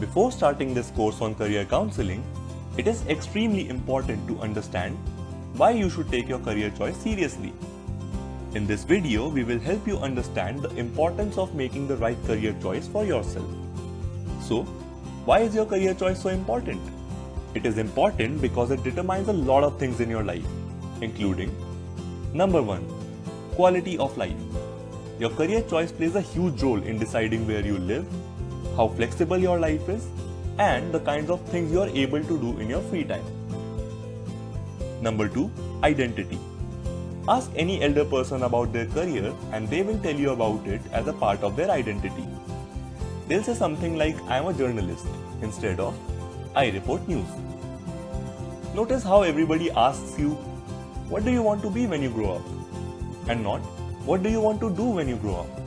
Before starting this course on career counseling, it is extremely important to understand why you should take your career choice seriously. In this video, we will help you understand the importance of making the right career choice for yourself. So, why is your career choice so important? It is important because it determines a lot of things in your life, including number 1, quality of life. Your career choice plays a huge role in deciding where you live, how flexible your life is, and the kinds of things you are able to do in your free time. Number 2, identity. Ask any elder person about their career and they will tell you about it as a part of their identity. They'll say something like, I am a journalist, instead of, I report news. Notice how everybody asks you, what do you want to be when you grow up? And not, what do you want to do when you grow up?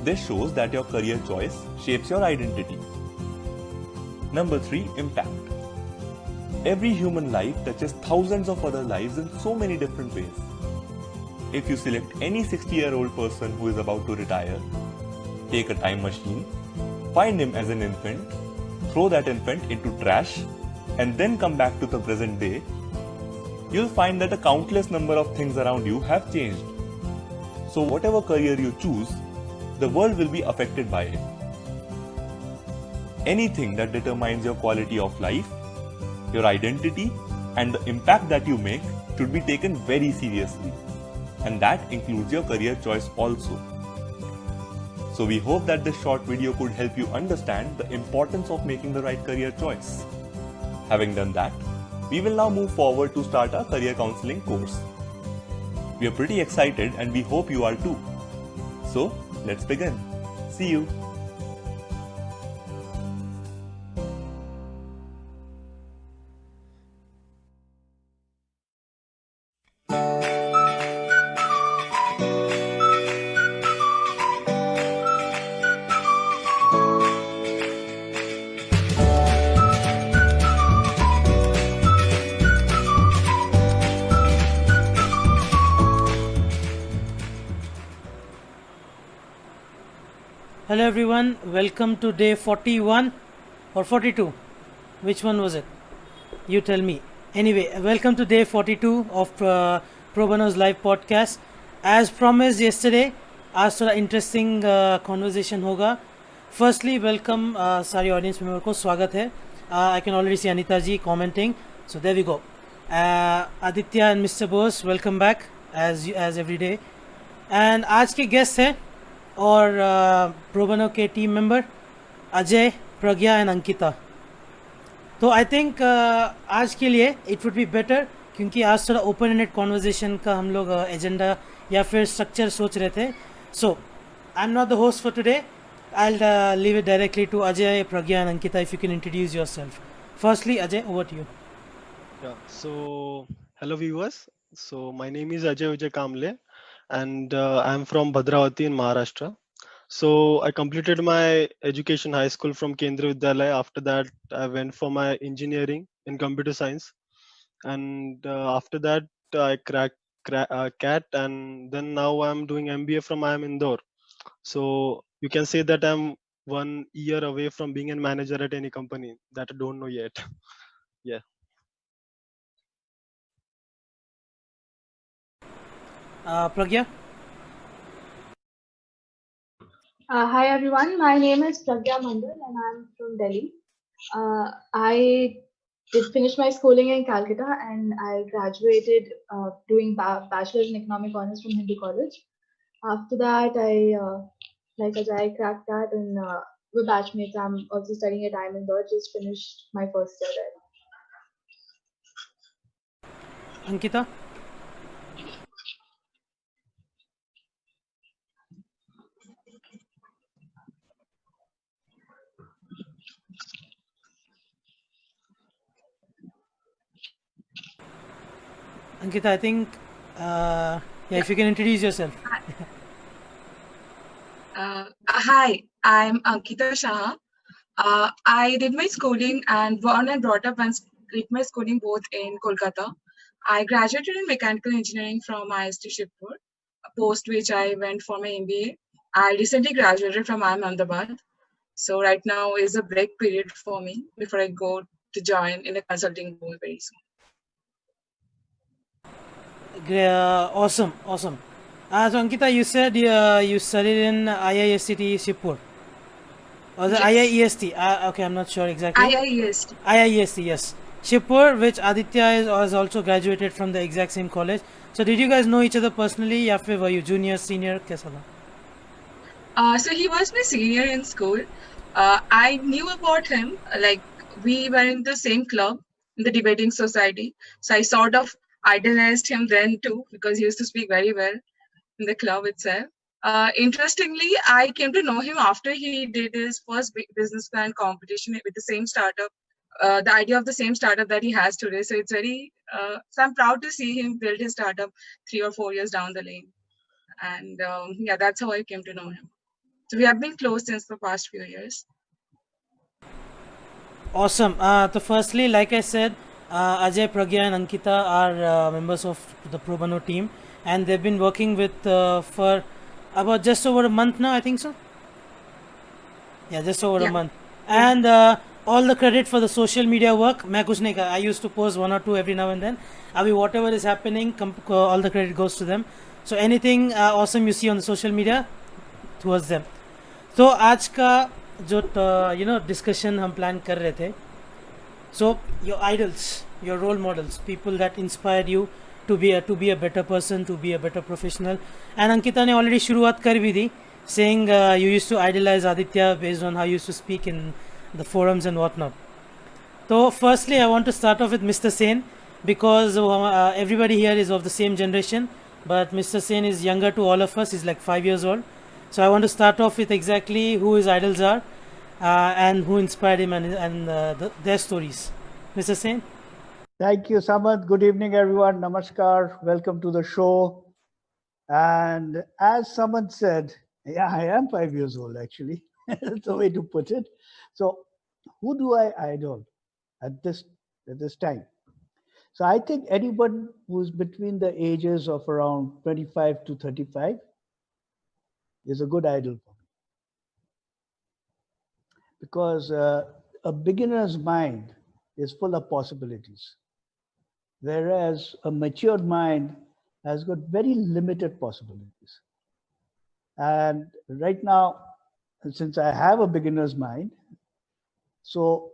This shows that your career choice shapes your identity. Number 3, impact. Every human life touches thousands of other lives in so many different ways. If you select any 60-year-old person who is about to retire, take a time machine, find him as an infant, throw that infant into trash, and then come back to the present day, you'll find that a countless number of things around you have changed. So whatever career you choose, the world will be affected by it. Anything that determines your quality of life, your identity, and the impact that you make should be taken very seriously. And that includes your career choice also. So we hope that this short video could help you understand the importance of making the right career choice. Having done that, we will now move forward to start our career counseling course. We are pretty excited and we hope you are too. So, let's begin. See you. Hello everyone, welcome to day 41 or 42. Which one was it? You tell me. Anyway, welcome to day 42 of Pro Bono's live podcast. As promised yesterday, आज थोड़ा interesting conversation होगा. Firstly, welcome सारी audience member को स्वागत है. I can already see Anita ji commenting. So there we go. Aditya and Mr. Bose, welcome back as every day. And आज के guest हैं और प्रोबनो के team member Ajay, Pragya and Ankita. तो आई थिंक आज के लिए इट वुड बी बेटर, क्योंकि आज थोड़ा ओपन एंडेड कॉन्वर्जेशन का हम लोग एजेंडा या फिर स्ट्रक्चर सोच रहे थे. So I am not the host for today. I will leave it directly to Ajay, Pragya and Ankita. If you can introduce yourself. Firstly Ajay, over to you. So hello viewers. So my name is Ajay Vijay Kamble and I'm from Bhadravati in Maharashtra. So I completed my education high school from Kendriya Vidyalaya. After that, I went for my engineering in computer science, and after that, I cracked CAT, and then now I'm doing MBA from IIM Indore. So you can say that I'm 1 year away from being a manager at any company that I don't know yet. Yeah. Pragya. Hi everyone, my name is Pragya Mandal and I'm from Delhi. I did finish my schooling in Calcutta and I graduated doing Bachelor's in Economic Honors from Hindu College. After that, I, like Ajay, cracked that and we're batchmates. I'm also studying at IIM Indore, just finished my first year there. Ankita. Ankita, I think, if you can introduce yourself. Hi, I'm Ankita Shah. I did my schooling and born and brought up and did my schooling both in Kolkata. I graduated in mechanical engineering from IST Shibpur, post which I went for my MBA. I recently graduated from IIM Ahmedabad. So right now is a break period for me before I go to join in a consulting role very soon. Awesome, awesome. So Ankita, you said you studied in IISCT Shibpur. Or the Yes. IIEST? Okay, I'm not sure exactly. IIEST. IIEST, yes. Shibpur, which Aditya is also graduated from the exact same college. So did you guys know each other personally? या फिर were you junior, senior? कैसा था? So he was my senior in school. I knew about him, like we were in the same club in the debating society. So I sort of idolized him then too, because he used to speak very well in the club itself. Interestingly, I came to know him after he did his first business plan competition with the same startup, the idea of the same startup that he has today. So it's very, so I'm proud to see him build his startup 3 or 4 years down the lane. And yeah, that's how I came to know him. So we have been close since the past few years. Awesome. So firstly, like I said, Ajay, Pragya and Ankita are members of the Pro Bono team, and they've been working with for about just over a month now, I think so. Yeah, just over a Yeah. month. And all the credit for the social media work, मैं कुछ नहीं कर, I used to post 1 or 2 every now and then. अभी whatever is happening, all the credit goes to them. So anything awesome you see on the social media, towards them. तो आज का जो discussion हम प्लान कर रहे थे, so your idols, your role models, people that inspired you to be a better person, to be a better professional. And Ankita ने already शुरुआत कर भी दी, saying you used to idolize Aditya based on how you used to speak in the forums and whatnot. So firstly, I want to start off with Mr. Sen, because everybody here is of the same generation, but Mr. Sen is younger to all of us. He's like 5 years old. So I want to start off with exactly who his idols are and who inspired him and their stories. Mr. Sen? Thank you, Samant. Good evening, everyone. Namaskar. Welcome to the show. And as Samant said, yeah, I am 5 years old, actually. That's the way to put it. So, who do I idol at this time? So, I think anyone who's between the ages of around 25 to 35 is a good idol for me. Because a beginner's mind is full of possibilities, whereas a matured mind has got very limited possibilities. And right now, since I have a beginner's mind, so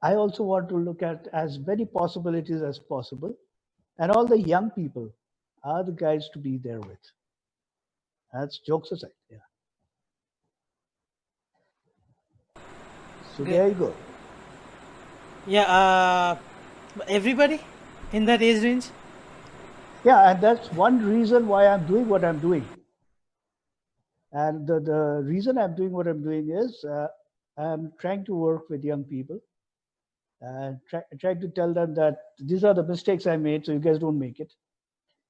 I also want to look at as many possibilities as possible. And all the young people are the guys to be there with. That's jokes aside. Yeah. So Great. there you go. Yeah, everybody in that age range? Yeah, and that's one reason why I'm doing what I'm doing. And the reason I'm doing what I'm doing is I'm trying to work with young people and trying to tell them that these are the mistakes I made, so you guys don't make it.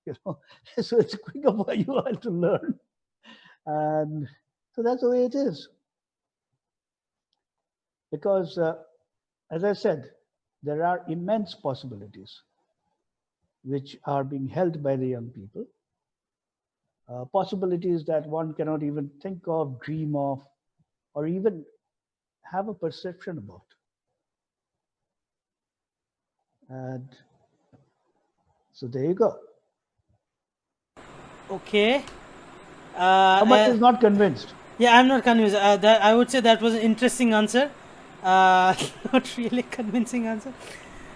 You know, so it's quicker for you all to learn. And so that's the way it is. Because, as I said, there are immense possibilities which are being held by the young people. Possibilities that one cannot even think of, dream of, or even have a perception about. And so there you go. Okay. Amat is not convinced. Yeah, I'm not convinced. That I would say that was an interesting answer. Not really convincing answer.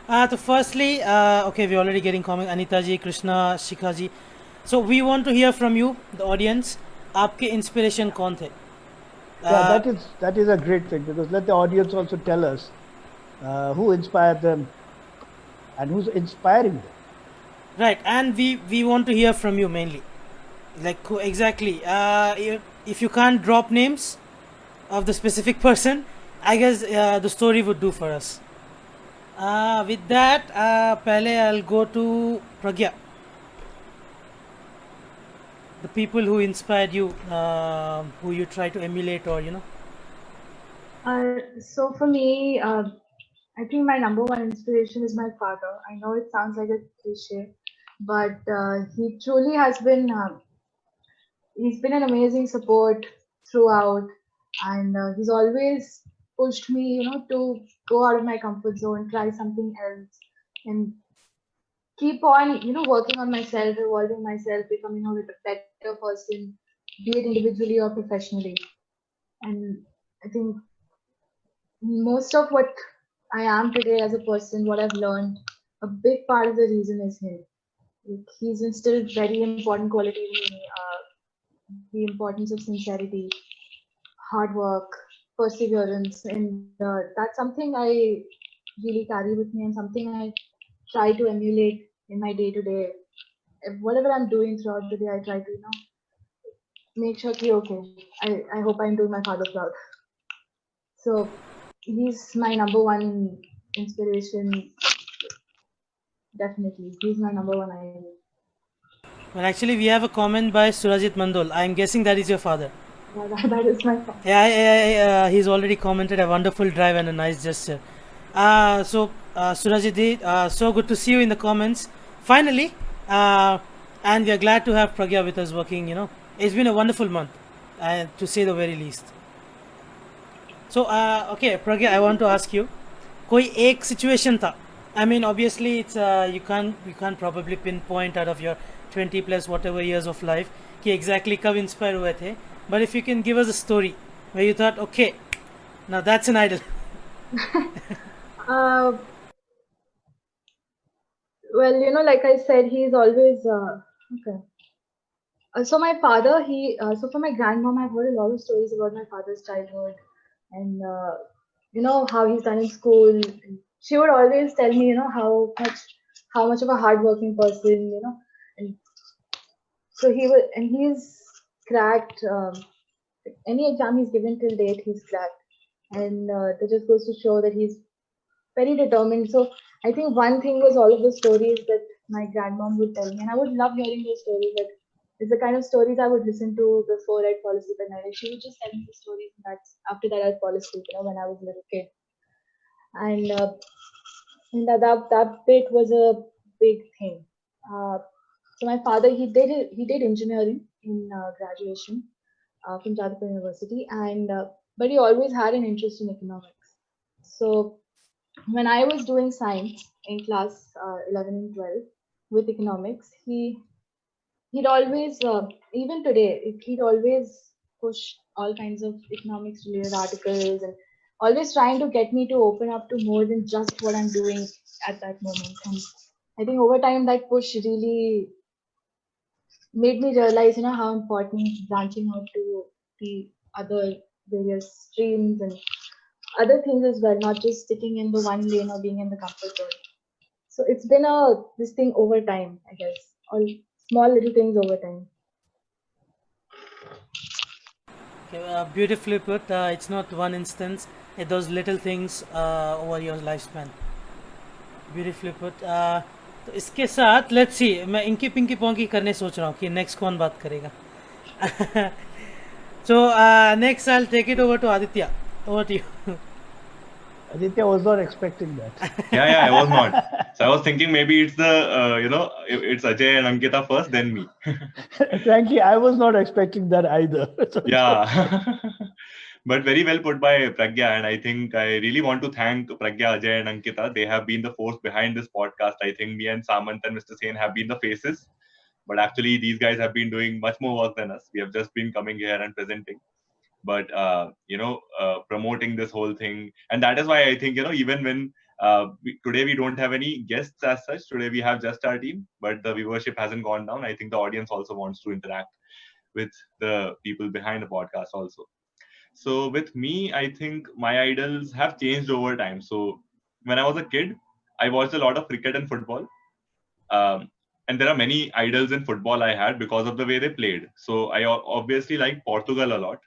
So firstly, okay, we're already getting comments. Anita ji, Krishna, Shikha ji. So we want to hear from you, the audience. आपके inspiration कौन थे? Yeah, that is a great thing, because let the audience also tell us who inspired them and who's inspiring them. Right, and we want to hear from you mainly. Like who exactly? If you can't drop names of the specific person, I guess the story would do for us. With that, पहले I'll go to Pragya. The people who inspired you, who you try to emulate, or So for me, I think my number one inspiration is my father. I know it sounds like a cliche, but he truly has been. He's been an amazing support throughout. and he's always pushed me, to go out of my comfort zone, try something else, and keep on, working on myself, evolving myself, becoming a better person, be it individually or professionally. And I think most of what I am today as a person, what I've learned, a big part of the reason is him. Like, he's instilled very important qualities in me, the importance of sincerity, hard work, perseverance, and that's something I really carry with me and something I try to emulate in my day to day. Whatever I'm doing throughout the day, I try to, make sure to okay. I hope I'm doing my father proud. So he's my number one inspiration. Definitely, he's my number one idol. Well, actually, we have a comment by Surajit Mandol. I'm guessing that is your father. Yeah, that is my father. Yeah, he's already commented a wonderful drive and a nice gesture. Surajit, so good to see you in the comments. Finally, and we are glad to have Pragya with us working. It's been a wonderful month, to say the very least. So, okay, Pragya, I want to ask you, कोई एक situation था. I mean, obviously, it's you can't probably pinpoint out of your 20 plus whatever years of life कि exactly कब inspire हुए थे. But if you can give us a story where you thought, okay, now that's an idol. Uh, well, like I said, he's always okay. So my father, so from my grandmom, I've heard a lot of stories about my father's childhood, and how he's done in school. She would always tell me, how much of a hardworking person, and so he's cracked any exam he's given till date, he's cracked, and that just goes to show that he's very determined. So I think one thing was all of the stories that my grandmom would tell me, and I would love hearing those stories. That is the kind of stories I would listen to before I'd fall asleep at night. And she would just tell me the stories, and after that I'd fall asleep. When I was a little kid, and that bit was a big thing. Uh, so my father, he did engineering in graduation from Jadavpur University, and but he always had an interest in economics. So when I was doing science in class 11 and 12 with economics, he'd always, even today, he'd always push all kinds of economics related articles and always trying to get me to open up to more than just what I'm doing at that moment. And I think over time that push really made me realize, how important branching out to the other various streams and other things as well, not just sticking in the one lane or being in the comfort zone. So it's been this thing over time, I guess. All small little things over time. Okay, beautifully put. It's not one instance. It's those little things over your lifespan. Beautifully put. तो इसके साथ let's see मैं inky Pinky ponky करने सोच रहा हूँ कि next कौन बात करेगा. So next I'll take it over to Aditya. Over to you. Aditya was not expecting that. Yeah, I was not. So I was thinking maybe it's it's Ajay and Ankita first, then me. Frankly, I was not expecting that either. So Yeah. But very well put by Pragya, and I think I really want to thank Pragya, Ajay, and Ankita. They have been the force behind this podcast. I think me and Samant and Mr. Sen have been the faces, but actually these guys have been doing much more work than us. We have just been coming here and presenting, but promoting this whole thing, and that is why I think even when today we don't have any guests as such. Today we have just our team, but the viewership hasn't gone down. I think the audience also wants to interact with the people behind the podcast also. So with me, I think my idols have changed over time. So when I was a kid, I watched a lot of cricket and football. And there are many idols in football I had because of the way they played. So I obviously liked Portugal a lot.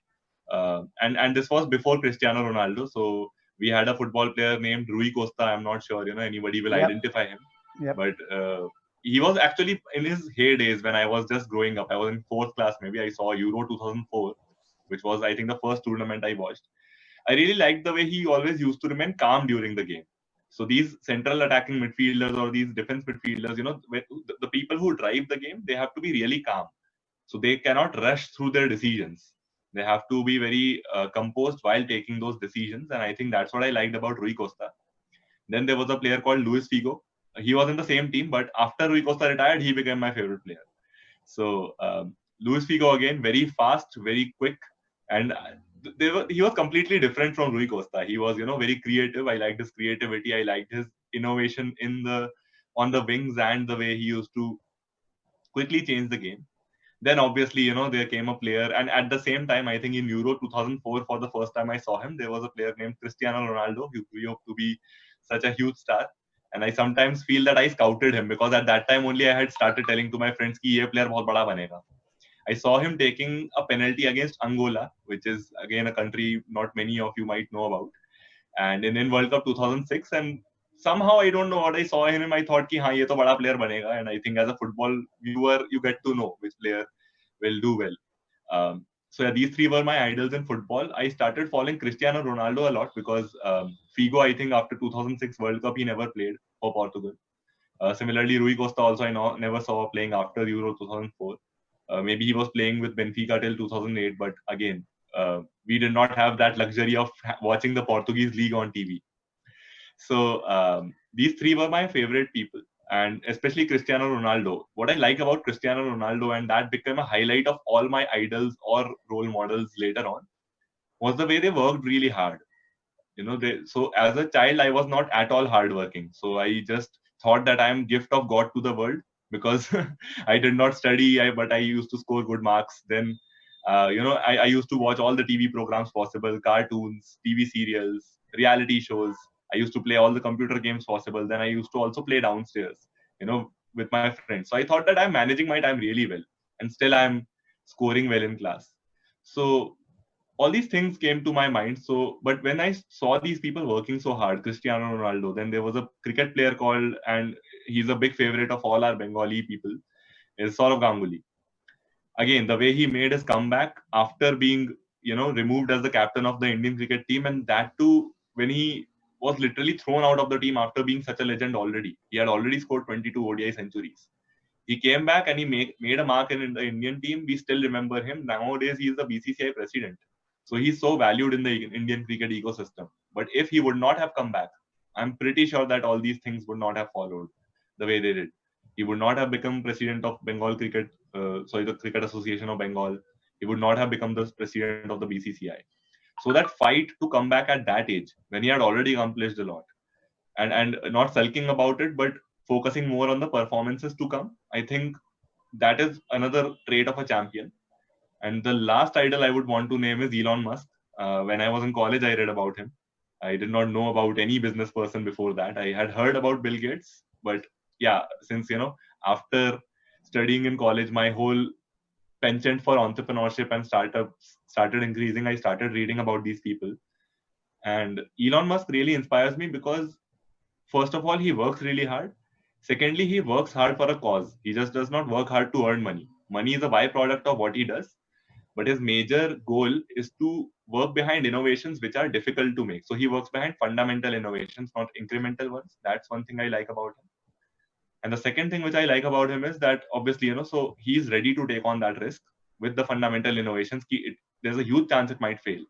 And this was before Cristiano Ronaldo. So we had a football player named Rui Costa. I'm not sure anybody will Yep. identify him. Yep. But he was actually in his heydays when I was just growing up. I was in fourth class. Maybe I saw Euro 2004, which was I think the first tournament I watched. I really liked the way he always used to remain calm during the game. So these central attacking midfielders or these defense midfielders, the people who drive the game, they have to be really calm. So they cannot rush through their decisions. They have to be very composed while taking those decisions, and I think that's what I liked about Rui Costa. Then there was a player called Luis Figo. He was in the same team, but after Rui Costa retired, he became my favorite player. So Luis Figo again, very fast, very quick, and he was completely different from Rui Costa. He was, very creative. I liked his creativity. I liked his innovation on the wings and the way he used to quickly change the game. Then obviously, there came a player, and at the same time, I think in Euro 2004, for the first time I saw him, there was a player named Cristiano Ronaldo who grew up to be such a huge star. And I sometimes feel that I scouted him because at that time only I had started telling to my friends कि ये player बहुत बड़ा बनेगा. I saw him taking a penalty against Angola, which is again a country not many of you might know about, and in World Cup 2006, and somehow I don't know what I saw in him. I thought कि हाँ ये तो बड़ा player बनेगा, and I think as a football viewer you get to know which player will do well. So yeah, these three were my idols in football. I started following Cristiano Ronaldo a lot because Figo, I think after 2006 World Cup, he never played for Portugal. Similarly, Rui Costa also never saw playing after Euro 2004. Maybe he was playing with Benfica till 2008, but again, we did not have that luxury of watching the Portuguese league on TV. So these three were my favorite people, and especially Cristiano Ronaldo. What I like about Cristiano Ronaldo, and that became a highlight of all my idols or role models later on, was the way they worked really hard. So as a child, I was not at all hardworking. So I just thought that I am gift of God to the world because I did not study, but I used to score good marks. Then, I used to watch all the TV programs possible, cartoons, TV serials, reality shows. I used to play all the computer games possible. Then I used to also play downstairs, with my friends. So I thought that I'm managing my time really well, and still I'm scoring well in class. So all these things came to my mind. So, but when I saw these people working so hard, Cristiano Ronaldo, then there was a cricket player called, and he's a big favorite of all our Bengali people, is Saurav Ganguly. Again, the way he made his comeback after being, removed as the captain of the Indian cricket team, and that too when he was literally thrown out of the team after being such a legend already. He had already scored 22 ODI centuries. He came back and he made a mark in the Indian team. We still remember him. Nowadays, he is the BCCI president. So he's so valued in the Indian cricket ecosystem. But if he would not have come back, I'm pretty sure that all these things would not have followed the way they did. He would not have become president of Bengal Cricket, the Cricket Association of Bengal. He would not have become the president of the BCCI. So that fight to come back at that age, when he had already accomplished a lot, and not sulking about it, but focusing more on the performances to come, I think that is another trait of a champion. And the last idol I would want to name is Elon Musk. When I was in college, I read about him. I did not know about any business person before that. I had heard about Bill Gates, but yeah, since, after studying in college, my whole penchant for entrepreneurship and startups started increasing. I started reading about these people. And Elon Musk really inspires me because, first of all, he works really hard. Secondly, he works hard for a cause. He just does not work hard to earn money. Money is a byproduct of what he does. But his major goal is to work behind innovations which are difficult to make. So he works behind fundamental innovations, not incremental ones. That's one thing I like about him. And the second thing which I like about him is that obviously, so he's ready to take on that risk with the fundamental innovations. There's a huge chance it might fail.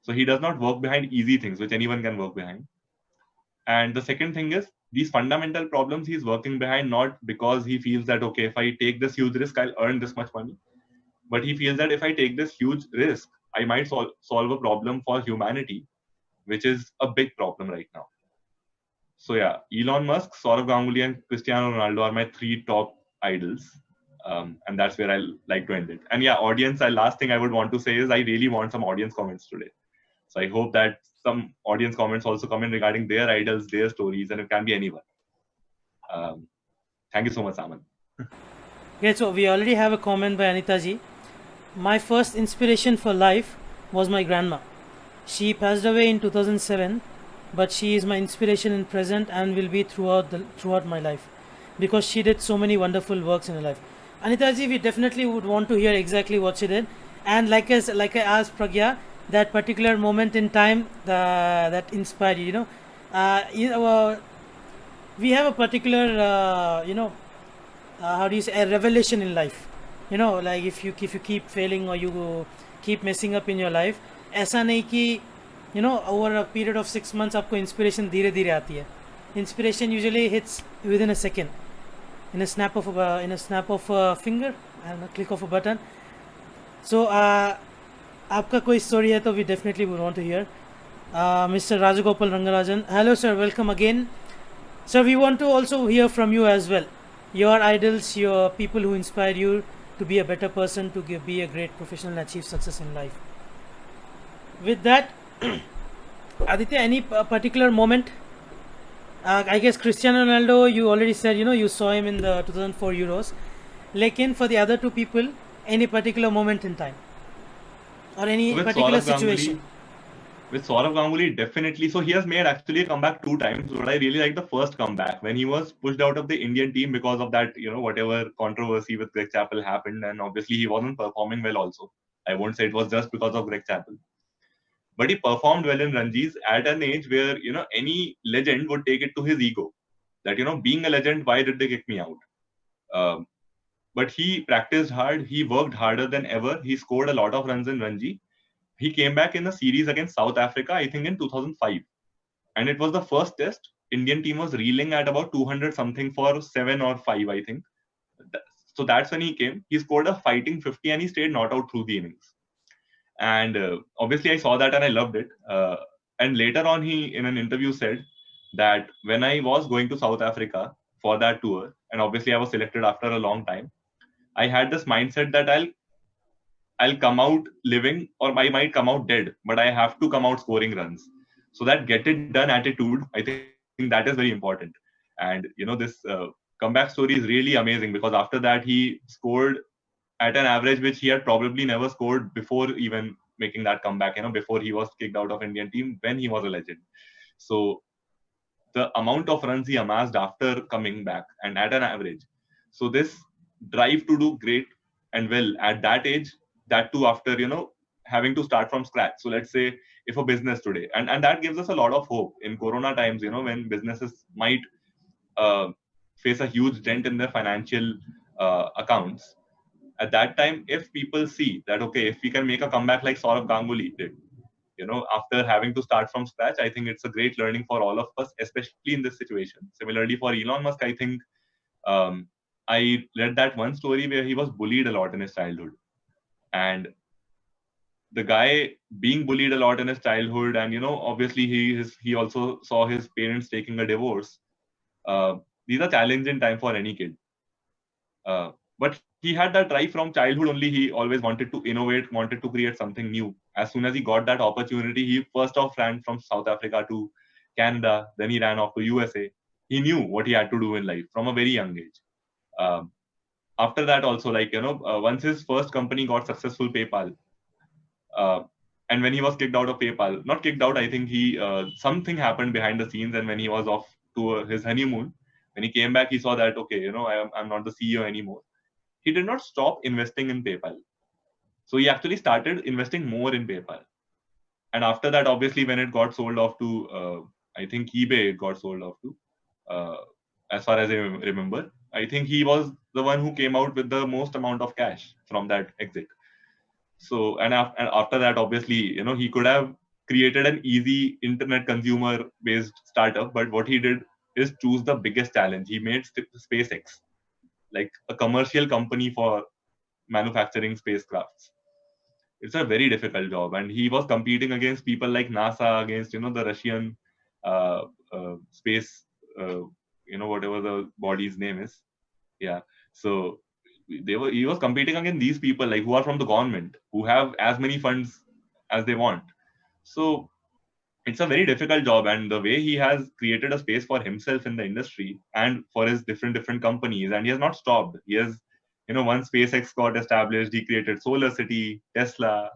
So he does not work behind easy things, which anyone can work behind. And the second thing is, these fundamental problems he's working behind not because he feels that, okay, if I take this huge risk, I'll earn this much money. But he feels that if I take this huge risk, I might solve a problem for humanity, which is a big problem right now. So yeah, Elon Musk, Saurav Ganguly, and Cristiano Ronaldo are my three top idols. And that's where I like to end it. And yeah, audience, last thing I would want to say is I really want some audience comments today. So I hope that some audience comments also come in regarding their idols, their stories, and it can be anyone. Thank you so much, Aman. Yeah, so we already have a comment by Anita ji. My first inspiration for life was my grandma. She passed away in 2007, but she is my inspiration in present and will be throughout my life because she did so many wonderful works in her life. Anita ji, we definitely would want to hear exactly what she did. And like I asked Pragya, that particular moment in time that inspired you, we have a particular, how do you say, a revelation in life. Like if you keep failing or you keep messing up in your life. ऐसा नहीं कि over a period of 6 months आपको inspiration धीरे धीरे आती है. Inspiration usually hits within a second, in a snap of a finger, and a click of a button. So आपका कोई story है तो we definitely would want to hear. Mr. Rajagopal Rangarajan, hello sir, welcome again. Sir, we want to also hear from you as well. Your idols, your people who inspire you to be a better person, to be a great professional and achieve success in life. With that, Aditya, any particular moment? I guess Cristiano Ronaldo, you already said, you saw him in the 2004 Euros. Lekin, for the other two people, any particular moment in time? Or any With particular Saurav situation? With Saurav Ganguly, definitely. So he has made actually a comeback 2 times, but I really like the first comeback when he was pushed out of the Indian team because of that, whatever controversy with Greg Chappell happened, and obviously he wasn't performing well also. I won't say it was just because of Greg Chappell. But he performed well in Ranjis at an age where, any legend would take it to his ego. That, being a legend, why did they kick me out? But he practiced hard. He worked harder than ever. He scored a lot of runs in Ranji. He came back in a series against South Africa, I think in 2005. And it was the first test. Indian team was reeling at about 200 something for 7 or 5, I think. So that's when he came. He scored a fighting 50 and he stayed not out through the innings. And obviously I saw that and I loved it. And later on, he in an interview said that when I was going to South Africa for that tour, and obviously I was selected after a long time, I had this mindset that I'll come out living or I might come out dead, but I have to come out scoring runs. So that get it done attitude, I think that is very important. And this comeback story is really amazing because after that he scored at an average which he had probably never scored before even making that comeback, before he was kicked out of Indian team when he was a legend. So the amount of runs he amassed after coming back and at an average. So this drive to do great and well at that age, that too after, having to start from scratch. So let's say if a business today, and that gives us a lot of hope in Corona times, when businesses might face a huge dent in their financial accounts. At that time, if people see that, okay, if we can make a comeback like Saurav Ganguly did, after having to start from scratch, I think it's a great learning for all of us, especially in this situation. Similarly, for Elon Musk, I think I read that one story where he was bullied a lot in his childhood. And the guy being bullied a lot in his childhood, and obviously he also saw his parents taking a divorce. These are challenging time for any kid. But he had that drive from childhood only. He always wanted to innovate, wanted to create something new. As soon as he got that opportunity, he first off ran from South Africa to Canada, then he ran off to USA. He knew what he had to do in life from a very young age. After that also, once his first company got successful, PayPal, and when he was kicked out of PayPal, not kicked out, I think he something happened behind the scenes, and when he was off to his honeymoon, when he came back, he saw that, okay, I'm not the CEO anymore. He did not stop investing in PayPal. So he actually started investing more in PayPal. And after that, obviously, when it got sold off to, I think eBay it got sold off to, as far as I remember, I think he was the one who came out with the most amount of cash from that exit. So, and after that, obviously, he could have created an easy internet consumer based startup, but what he did is choose the biggest challenge. He made SpaceX, like a commercial company for manufacturing spacecrafts. It's a very difficult job, and he was competing against people like NASA, against the Russian space, whatever the body's name is. Yeah, so he was competing against these people like who are from the government, who have as many funds as they want. So it's a very difficult job, and the way he has created a space for himself in the industry and for his different companies, and he has not stopped. He has, once SpaceX got established, he created Solar City, Tesla.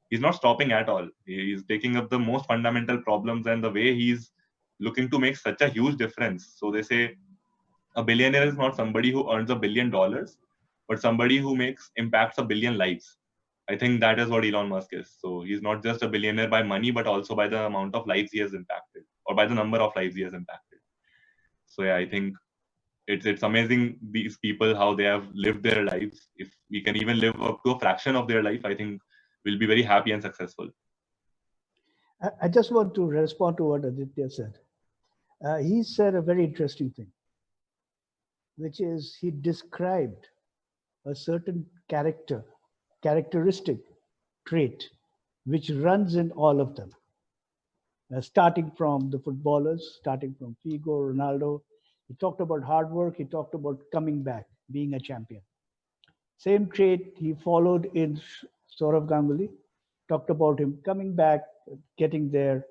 He's not stopping at all. He's taking up the most fundamental problems, and the way he's looking to make such a huge difference. So they say a billionaire is not somebody who earns $1 billion, but somebody who impacts 1 billion lives. I think that is what Elon Musk is. So he's not just a billionaire by money, but also by the amount of lives he has impacted, or by the number of lives he has impacted. So yeah, I think it's amazing, these people, how they have lived their lives. If we can even live up to a fraction of their life, I think will be very happy and successful. I just want to respond to what Aditya said. He said a very interesting thing, which is he described a certain characteristic trait, which runs in all of them. Starting from the footballers, starting from Figo, Ronaldo. He talked about hard work. He talked about coming back, being a champion. Same trait he followed in Saurav Ganguly. Talked about him coming back, getting there.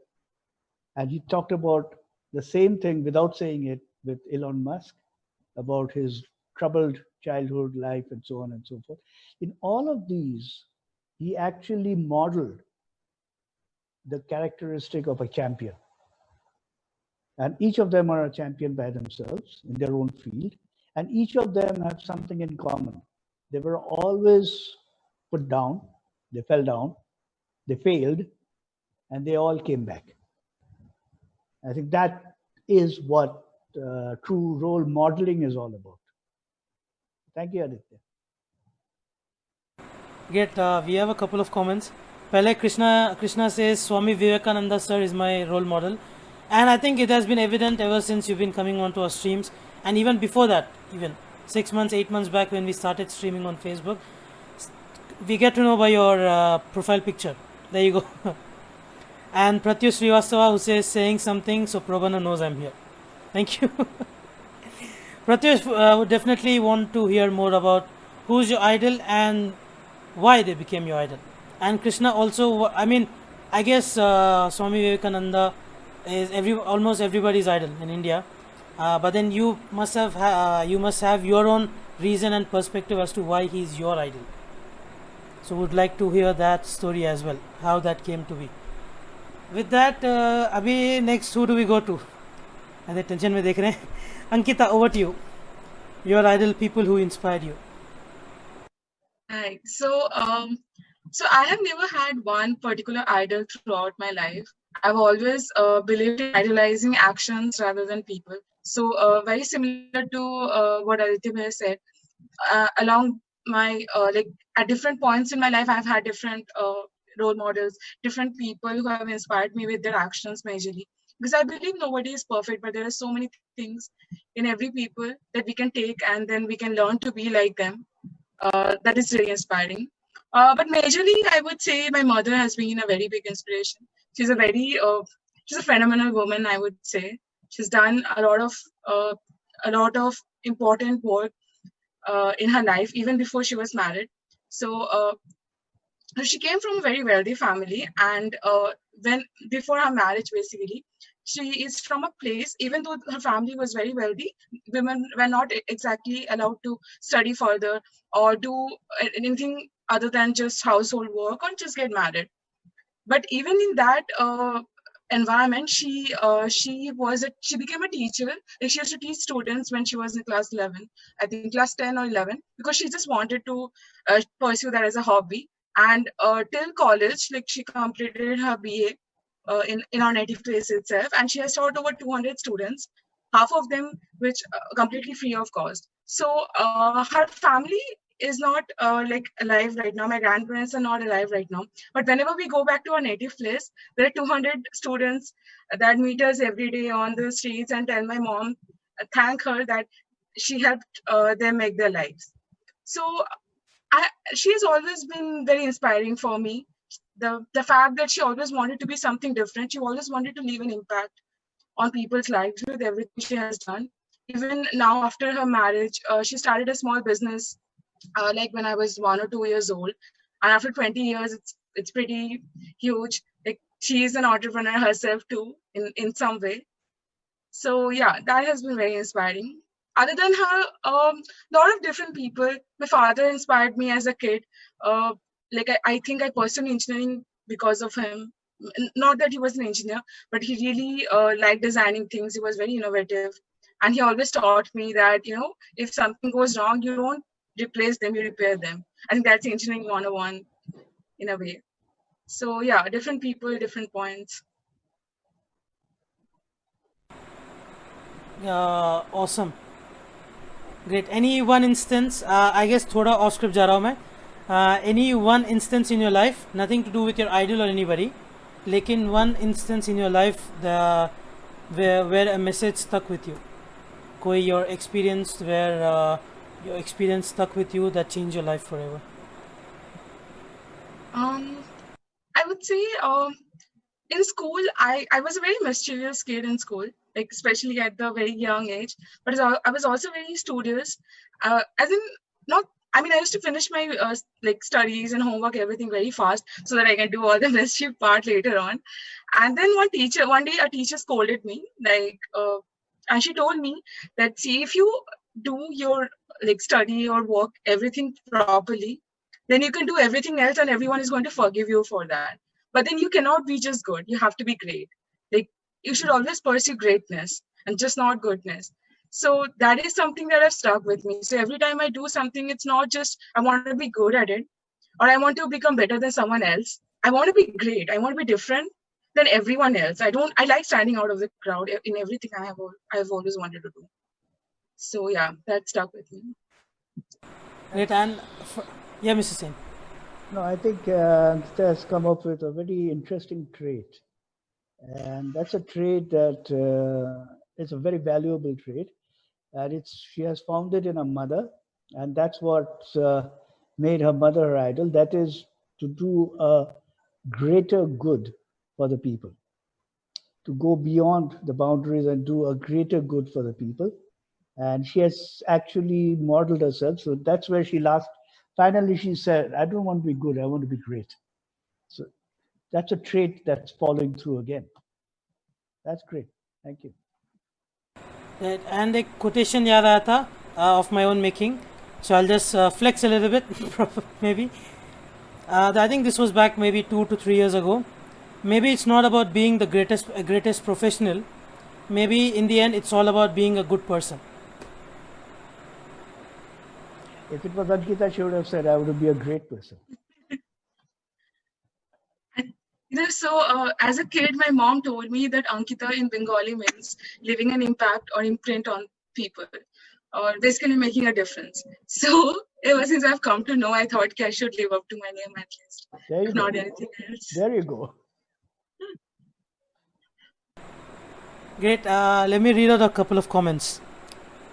And he talked about the same thing without saying it with Elon Musk, about his troubled childhood life and so on and so forth. In all of these, he actually modeled the characteristic of a champion. And each of them are a champion by themselves in their own field. And each of them have something in common. They were always put down, they fell down, they failed, and they all came back. I think that is what true role modeling is all about. Thank you, Aditya. We have a couple of comments. Pehle Krishna says Swami Vivekananda sir is my role model, and I think it has been evident ever since you've been coming onto our streams, and even before that, even 6 months, 8 months back when we started streaming on Facebook, we get to know by your profile picture. There you go. And Pratyush Srivastava who says saying something so Prabhana knows I'm here. Thank you. Pratyush would definitely want to hear more about who's your idol and why they became your idol. And Krishna also, I mean, I guess Swami Vivekananda is almost everybody's idol in India. But then you must have your own reason and perspective as to why he's your idol. So would like to hear that story as well, how that came to be. With that, abhi next who do we go to? And the tension mein dekh rahe hain. Ankita, over to you. Your idol, people who inspired you. Right. So I have never had one particular idol throughout my life. I've always believed in idolizing actions rather than people. So very similar to what Aditya said. Along my like at different points in my life, I've had different role models, different people who have inspired me with their actions majorly. Because I believe nobody is perfect, but there are so many things in every people that we can take and then we can learn to be like them. That is really inspiring. But majorly, I would say my mother has been a very big inspiration. She's a phenomenal woman, I would say. She's done a lot of important work in her life, even before she was married. So she came from a very wealthy family, and before her marriage, basically, she is from a place, even though her family was very wealthy, women were not exactly allowed to study further or do anything other than just household work or just get married. But even in that environment, she became a teacher. Like she used to teach students when she was in class 11, I think class 10 or 11, because she just wanted to pursue that as a hobby. And till college, like she completed her BA in our native place itself, and she has taught over 200 students, half of them which completely free of cost. So her family is not like alive right now. My grandparents are not alive right now. But whenever we go back to our native place, there are 200 students that meet us every day on the streets and tell my mom, thank her that she helped them make their lives. So she has always been very inspiring for me. The fact that she always wanted to be something different. She always wanted to leave an impact on people's lives with everything she has done. Even now, after her marriage, she started a small business like when I was 1 or 2 years old. And after 20 years, it's pretty huge. Like she is an entrepreneur herself too, in some way. So yeah, that has been very inspiring. Other than her, a lot of different people. My father inspired me as a kid. Like I think I pursued engineering because of him. Not that he was an engineer, but he really liked designing things. He was very innovative. And he always taught me that, if something goes wrong, you don't replace them, you repair them. I think that's engineering 101 in a way. So yeah, different people, different points. Awesome. Great. Any one instance, I guess thoda off script जा रहा हूँ मैं. Any one instance in your life, nothing to do with your idol or anybody, लेकिन one instance in your life where a message stuck with you. कोई your experience where your experience stuck with you that changed your life forever. I would say in school, I was a very mischievous kid in school, like especially at the very young age. But I was also very studious. As in, not. I mean, I used to finish my like studies and homework, everything very fast, so that I can do all the mischief part later on. And then one day, a teacher scolded me, like, and she told me that, see, if you do your like study or work everything properly, then you can do everything else, and everyone is going to forgive you for that. But then you cannot be just good. You have to be great. Like, you should always pursue greatness and just not goodness. So that is something that has stuck with me. So every time I do something, it's not just I want to be good at it or I want to become better than someone else. I want to be great. I want to be different than everyone else. I like standing out of the crowd in everything I've always wanted to do. So yeah, that stuck with me. Great. And yeah, Mr. Sen. No, I think Ankita has come up with a very interesting trait. And that's a trait that is a very valuable trait. And she has found it in her mother. And that's what made her mother her idol. That is to do a greater good for the people, to go beyond the boundaries and do a greater good for the people. And she has actually modeled herself. So that's where finally she said, I don't want to be good, I want to be great. So that's a trait that's following through again. That's great. Thank you. And a quotation yaad aaya tha of my own making. So I'll just flex a little bit, maybe. I think this was back maybe 2 to 3 years ago. Maybe it's not about being the greatest professional. Maybe in the end, it's all about being a good person. If it was Ankita, she would have said, I would be a great person. So as a kid, my mom told me that Ankita in Bengali means leaving an impact or imprint on people, or basically making a difference. So ever since I've come to know, I thought I should live up to my name at least, if not anything else. There you go. Great. Let me read out a couple of comments.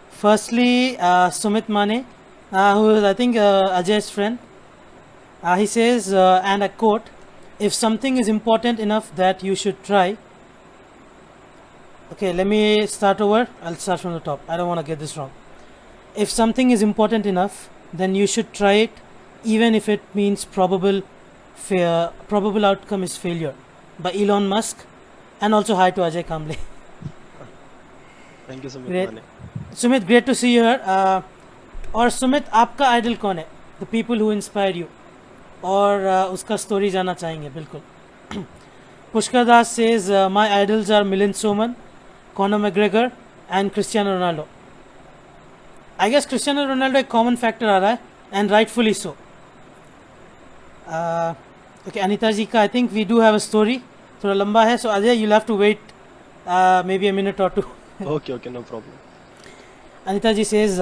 Firstly, Sumit Mane, who is I think Ajay's friend. He says, and I quote, if something is important enough that you should try. Okay, let me start over. I'll start from the top. I don't want to get this wrong. If something is important enough, then you should try it, even if it means probable outcome is failure. By Elon Musk, and also hi to Ajay Kamble. Thank you, Sumit. Great. Sumit, great to see you here. और सुमित आपका idol कौन है? The people who inspire you. और उसका story जानना चाहेंगे बिल्कुल. Pushkar Das says my idols are Milind Soman, Conor McGregor and Cristiano Ronaldo. I guess Cristiano Ronaldo एक common factor आ रहा है and rightfully so. Okay, Anita जी का I think we do have a story. थोड़ा लंबा है, so Ajay you'll have to wait maybe a minute or two. Okay, no problem. Anita ji says,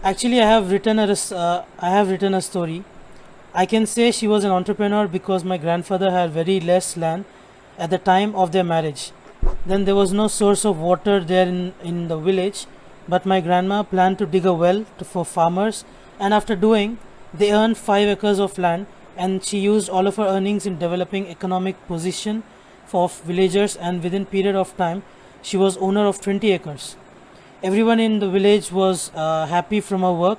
actually I have written a story. I can say she was an entrepreneur because my grandfather had very less land at the time of their marriage. Then there was no source of water there in the village, but my grandma planned to dig a well for farmers, and after doing, they earned 5 acres of land, and she used all of her earnings in developing economic position for villagers, and within period of time, she was owner of 20 acres. Everyone in the village was happy from her work.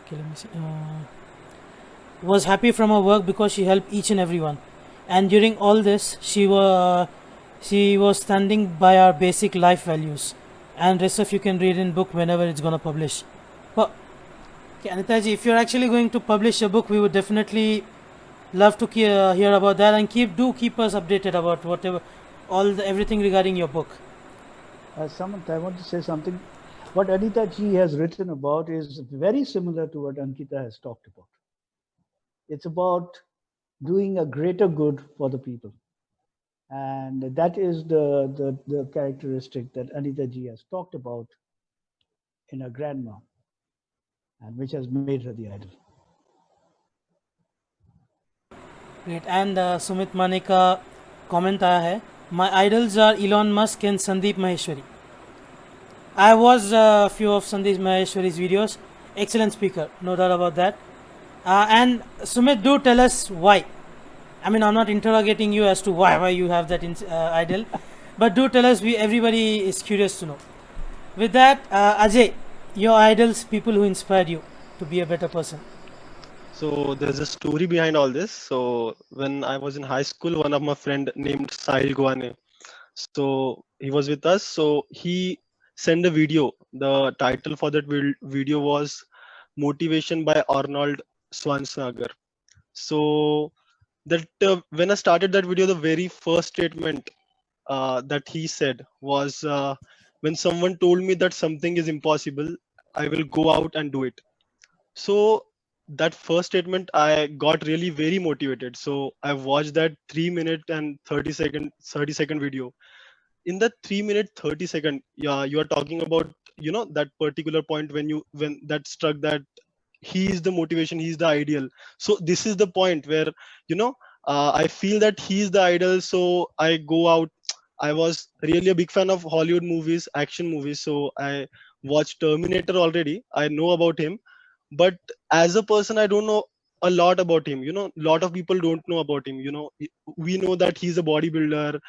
Okay, let me see. Was happy from her work because she helped each and everyone. And during all this, she was standing by our basic life values. And rest of you can read in book whenever it's gonna publish. But okay, Anita ji, if you're actually going to publish a book, we would definitely love to hear about that, and keep us updated about everything regarding your book. Samant, I want to say something. What Anita ji has written about is very similar to what Ankita has talked about. It's about doing a greater good for the people. And that is the characteristic that Anita ji has talked about in her grandma, and which has made her the idol. Great. And Sumit Mane का comment आया है. My idols are Elon Musk and Sandeep Maheshwari. I watched a few of Sandeep Maheshwari's videos. Excellent speaker, no doubt about that. And Sumit, do tell us why. I mean, I'm not interrogating you as to why you have that idol, but do tell us. Everybody is curious to know. With that, Ajay, your idols, people who inspired you to be a better person. So there's a story behind all this. So when I was in high school, one of my friend named Sahil Guane, so he was with us. So he sent a video. The title for that video was Motivation by Arnold Schwarzenegger. So that when I started that video, the very first statement that he said was, when someone told me that something is impossible, I will go out and do it. So that first statement, I got really very motivated. So I watched that 3 minute and 30 second video. In that 3 minute 30 second, yeah, you are talking about, that particular point when that struck that he is the motivation, he is the ideal. So this is the point where, I feel that he is the idol. So I go out. I was really a big fan of Hollywood movies, action movies. So I watched Terminator already. I know about him, but as a person, I don't know a lot about him. A lot of people don't know about him. We know that he's a bodybuilder.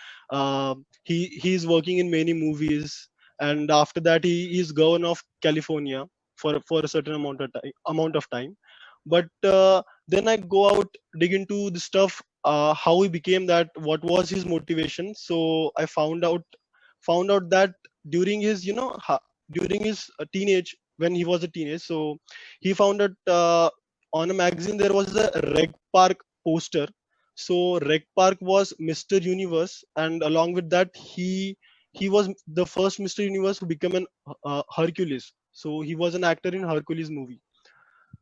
He's working in many movies, and after that, he is governor of California for a certain amount of time. But then I go out, dig into the stuff, how he became that, what was his motivation. So I found out that during his teenage, when he was a teenage, so he found out on a magazine there was a Reg Park poster. So Reg Park was Mr. Universe, and along with that, he was the first Mr. Universe who became an Hercules. So he was an actor in Hercules movie.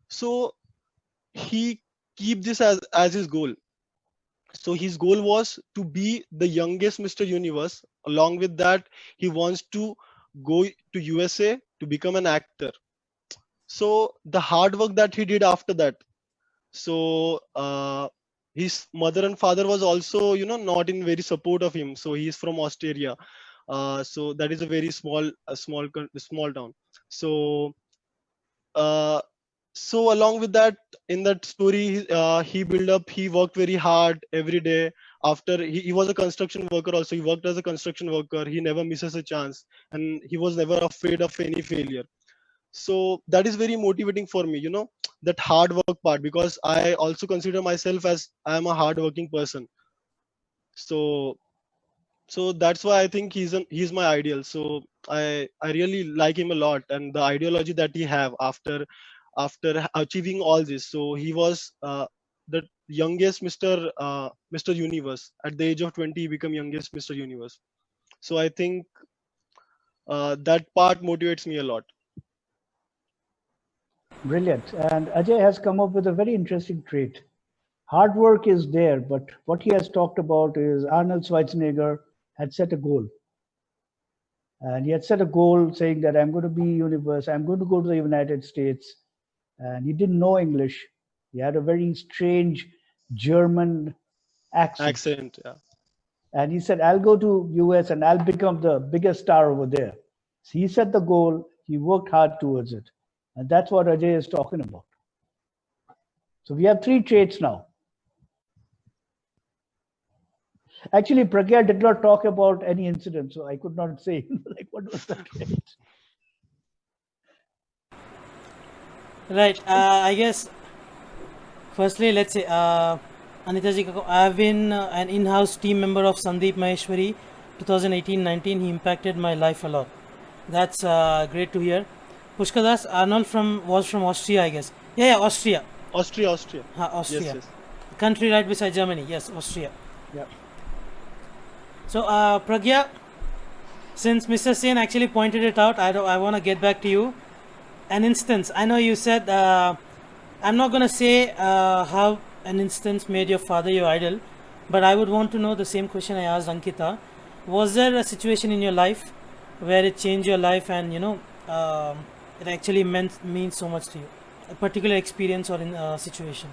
So he keep this as his goal. So his goal was to be the youngest Mr. Universe. Along with that, he wants to go to USA to become an actor. So the hard work that he did after that. So his mother and father was also, not in very support of him. So he's from Australia. So that is a very small town. So so along with that, in that story, he built up, he worked very hard every day. After he was a construction worker also, he worked as a construction worker. He never misses a chance, and he was never afraid of any failure. So that is very motivating for me, that hard work part, because I also consider myself as I am a hard working person. So that's why I think he's my ideal. So I really like him a lot, and the ideology that he have after achieving all this. So he was the youngest Mr. Universe. At the age of 20, he became youngest Mr. Universe. So I think that part motivates me a lot. Brilliant. And Ajay has come up with a very interesting trait. Hard work is there, but what he has talked about is Arnold Schwarzenegger had set a goal. And he had set a goal saying that I'm going to be universe, I'm going to go to the United States. And he didn't know English. He had a very strange German accent. Yeah. And he said, I'll go to US and I'll become the biggest star over there. So he set the goal, he worked hard towards it. And that's what Ajay is talking about. So we have 3 traits now. Actually, Pragya did not talk about any incident, so I could not say like what was the trait. Right. I guess, firstly, let's say, Anita ji, I have been an in-house team member of Sandeep Maheshwari 2018-19. He impacted my life a lot. That's great to hear. Pushkar Das, Arnold was from Austria, I guess. Yeah, Austria. Austria. Austria. Yes. Country right beside Germany. Yes, Austria. Yeah. So, Pragya, since Mr. Sen actually pointed it out, I want to get back to you. An instance, I know you said, I'm not going to say how an instance made your father your idol, but I would want to know the same question I asked Ankita. Was there a situation in your life where it changed your life and, it actually means so much to you? A particular experience or situation?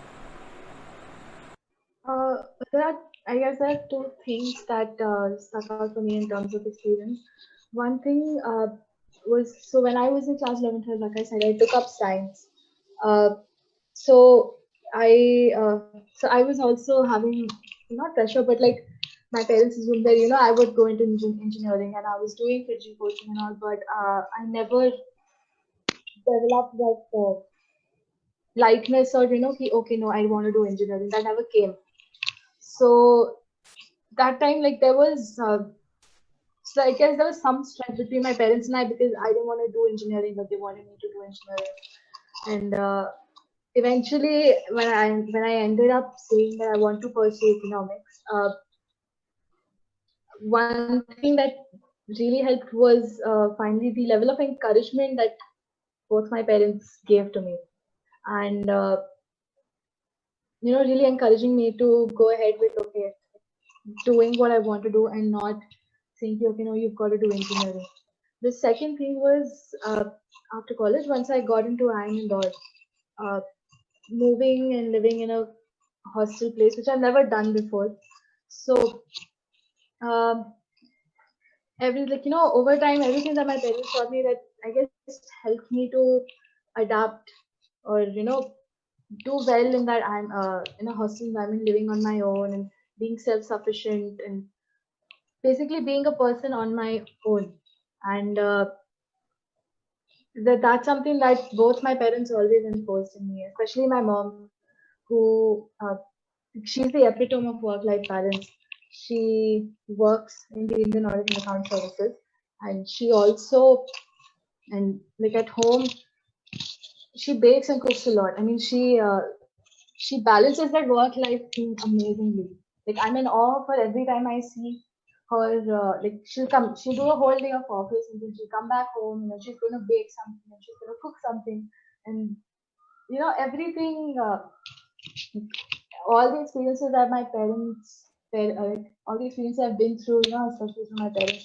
I guess there are two things that stuck out for me in terms of experience. One thing was, so when I was in class 11th, like I said, I took up science. Uh, so I so I was also having not pressure, but like my parents assumed that I would go into engineering, and I was doing Fiji coaching and all, but I never developed that likeness or okay, no, I want to do engineering. That never came. So that time, like there was so I guess there was some strength between my parents and I, because I didn't want to do engineering, but they wanted me to do engineering. And eventually, when I ended up saying that I want to pursue economics, one thing that really helped was finally the level of encouragement that both my parents gave to me, and really encouraging me to go ahead with doing what I want to do, and not saying, okay, no, you've got to do engineering. The second thing was after college, once I got into IIM Indore, moving and living in a hostel place, which I've never done before. So um, over time, everything that my parents taught me, that I guess helped me to adapt, or do well in that I'm in a hostel environment, living on my own and being self-sufficient, and basically being a person on my own. And that's something that both my parents always enforced in me, especially my mom, who she's the epitome of work-life balance. She works in the Indian Audit and Account Services, and she also, and like at home, she bakes and cooks a lot. I mean, she balances that work-life thing amazingly. Like I'm in awe of her every time I see her. Like she'll do a whole day of office, and then she'll come back home. She's gonna bake something, and she's gonna cook something, and everything. All the experiences that my parents, all the experiences I've been through, especially from my parents,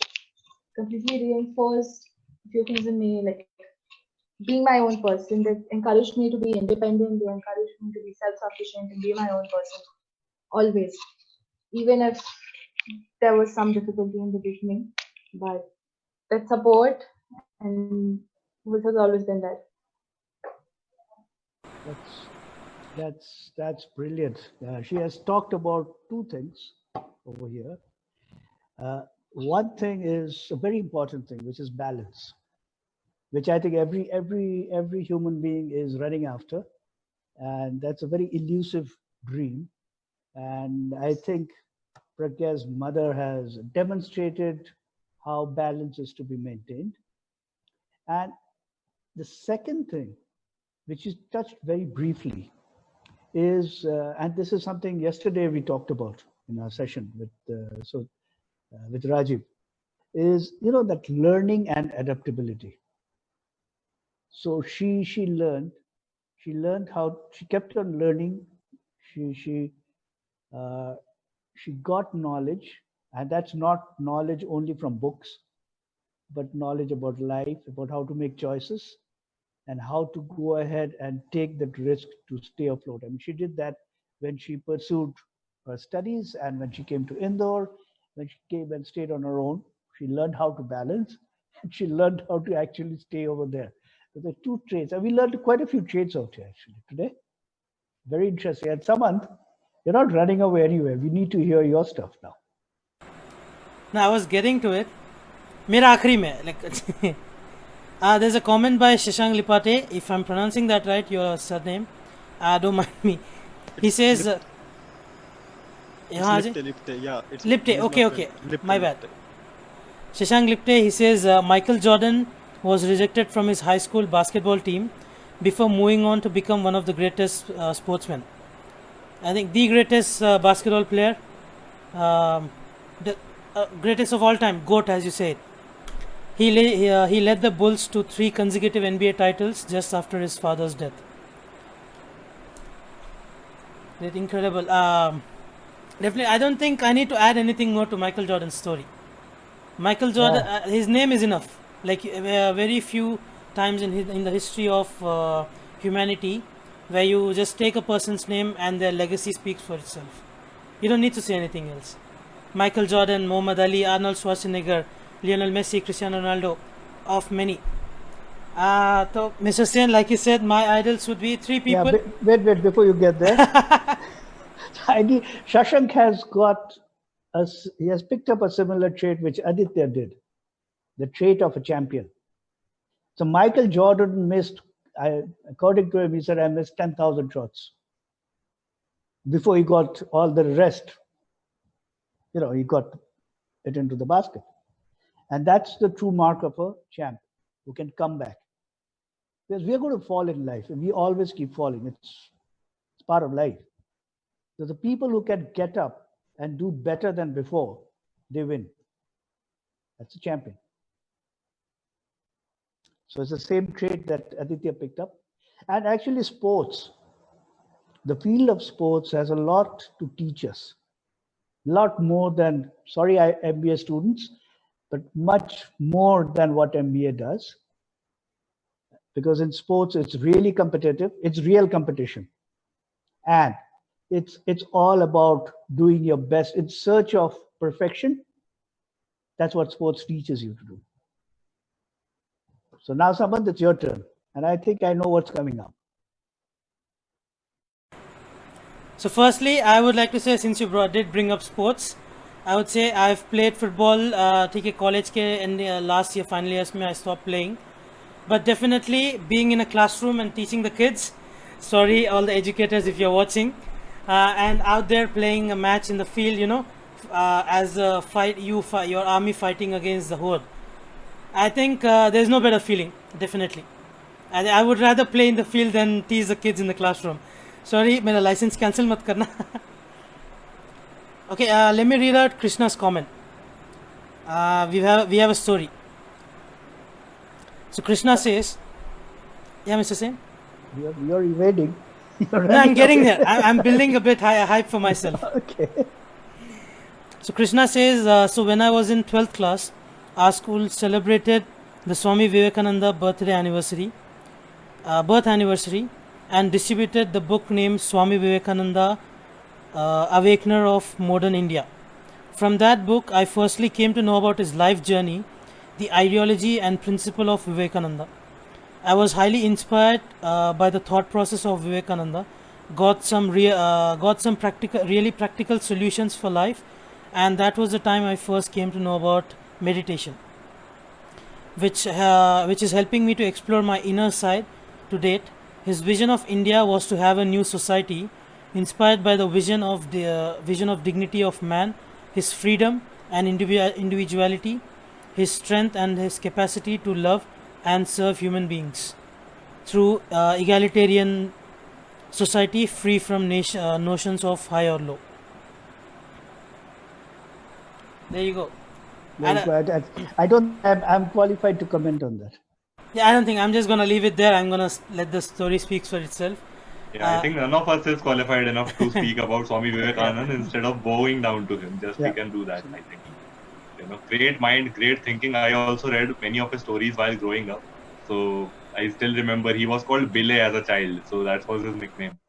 completely reinforced a few things in me, like being my own person. They encouraged me to be independent. They encouraged me to be self-sufficient and be my own person, always, even if there was some difficulty in the beginning. But that support, and which has always been there. That's brilliant. She has talked about two things over here. One thing is a very important thing, which is balance, which I think every human being is running after, and that's a very elusive dream. And I think Pragya's mother has demonstrated how balance is to be maintained. And the second thing, which is touched very briefly, is, and this is something yesterday we talked about in our session with Rajiv, is that learning and adaptability. So she learned how, she kept on learning. She got knowledge, and that's not knowledge only from books, but knowledge about life, about how to make choices, and how to go ahead and take that risk to stay afloat. I mean, she did that when she pursued her studies, and when she came to Indore, when she came and stayed on her own, she learned how to balance, and she learned how to actually stay over there. So the two traits, and we learned quite a few traits out here actually today. Very interesting. And Samant, you're not running away anywhere. We need to hear your stuff now. Now I was getting to it. Mera आखिरी में, like there's a comment by Shashank Lipate. If I'm pronouncing that right, your surname, don't mind me. He says, Lipte, yeah. It's Lipte, okay, Lipte, my bad. Lipte. Shashank Lipte, he says Michael Jordan was rejected from his high school basketball team before moving on to become one of the greatest sportsmen. I think the greatest basketball player, the greatest of all time, GOAT as you say. He led the Bulls to 3 consecutive NBA titles just after his father's death. That's incredible. Definitely, I don't think I need to add anything more to Michael Jordan's story. Michael Jordan, his name is enough. Like very few times in the history of humanity, where you just take a person's name and their legacy speaks for itself. You don't need to say anything else. Michael Jordan, Muhammad Ali, Arnold Schwarzenegger, Lionel Messi, Cristiano Ronaldo, of many. So, Mr. Sen, like you said, my idols would be three Yeah, people. wait, before you get there. Shashank has he has picked up a similar trait which Aditya did, the trait of a champion. So Michael Jordan according to him, he said, I missed 10,000 shots before he got all the rest. He got it into the basket. And that's the true mark of a champ who can come back. Because we are going to fall in life, and we always keep falling. It's part of life. So the people who can get up and do better than before, they win. That's a champion. So it's the same trait that Aditya picked up. And actually sports, the field of sports has a lot to teach us. A lot more than, MBA students, but much more than what MBA does. Because in sports, it's really competitive. It's real competition. And it's all about doing your best in search of perfection. That's what sports teaches you to do. So now, Samant, it's your turn. And I think I know what's coming up. So firstly, I would like to say, since you did bring up sports, I would say I've played football. ठीक है, college के last year, final years में I stopped playing. But definitely being in a classroom and teaching the kids, sorry all the educators if you're watching, and out there playing a match in the field, as a fight, your army fighting against the horde. I think there's no better feeling, definitely. I would rather play in the field than tease the kids in the classroom. Sorry, मेरा license cancel मत करना. Okay, let me read out Krishna's comment. We have a story. So Krishna says, yeah, Mr. Sen? You're evading. No, I'm getting there. I'm building a bit hype for myself. Okay. So Krishna says, so when I was in 12th class, our school celebrated the Swami Vivekananda birth anniversary, and distributed the book named Swami Vivekananda, Awakener of Modern India. From that book, I firstly came to know about his life journey, the ideology and principle of Vivekananda. I was highly inspired by the thought process of Vivekananda, got some really practical solutions for life, and that was the time I first came to know about meditation, which is helping me to explore my inner side. To date, his vision of India was to have a new society inspired by the vision of dignity of man, his freedom and individuality, his strength and his capacity to love and serve human beings through egalitarian society free from notions of high or low. There you go. I'm qualified to comment on that. Yeah, I don't think. I'm just gonna leave it there. I'm gonna let the story speak for itself. Yeah, I think none of us is qualified enough to speak about Swami Vivekananda. Instead of bowing down to him, we can do that. I think. Great mind, great thinking. I also read many of his stories while growing up. So I still remember he was called Bile as a child. So that was his nickname.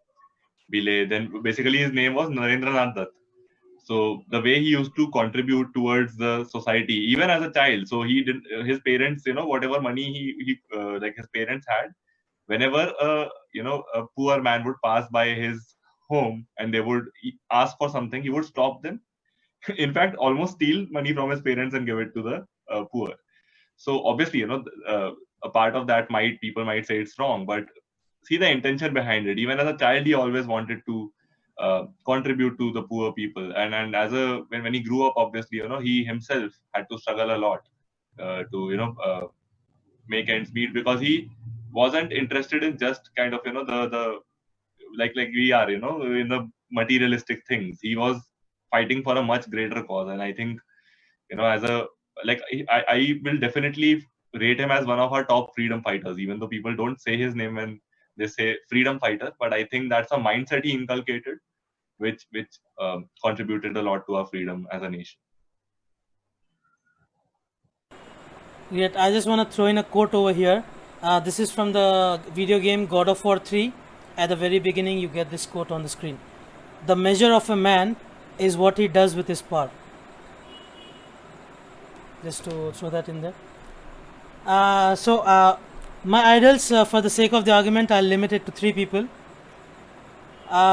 Bile. Then basically his name was Narendranath Dutt. So the way he used to contribute towards the society, even as a child. So he did his parents, whatever money he like his parents had, whenever a poor man would pass by his home and they would ask for something, he would stop them. In fact, almost steal money from his parents and give it to the poor. So obviously, a part of that people might say it's wrong, but see the intention behind it. Even as a child, he always wanted to contribute to the poor people. And as when he grew up, obviously, he himself had to struggle a lot to make ends meet, because he wasn't interested in just kind of the like we are in the materialistic things. He was fighting for a much greater cause, and I think as I will definitely rate him as one of our top freedom fighters, even though people don't say his name when they say freedom fighter. But I think that's a mindset he inculcated, which contributed a lot to our freedom as a nation. Yet I just want to throw in a quote over here. This is from the video game God of War 3. At the very beginning, you get this quote on the screen. The measure of a man is what he does with his power. Just to throw that in there. My idols, for the sake of the argument, I'll limit it to 3 people.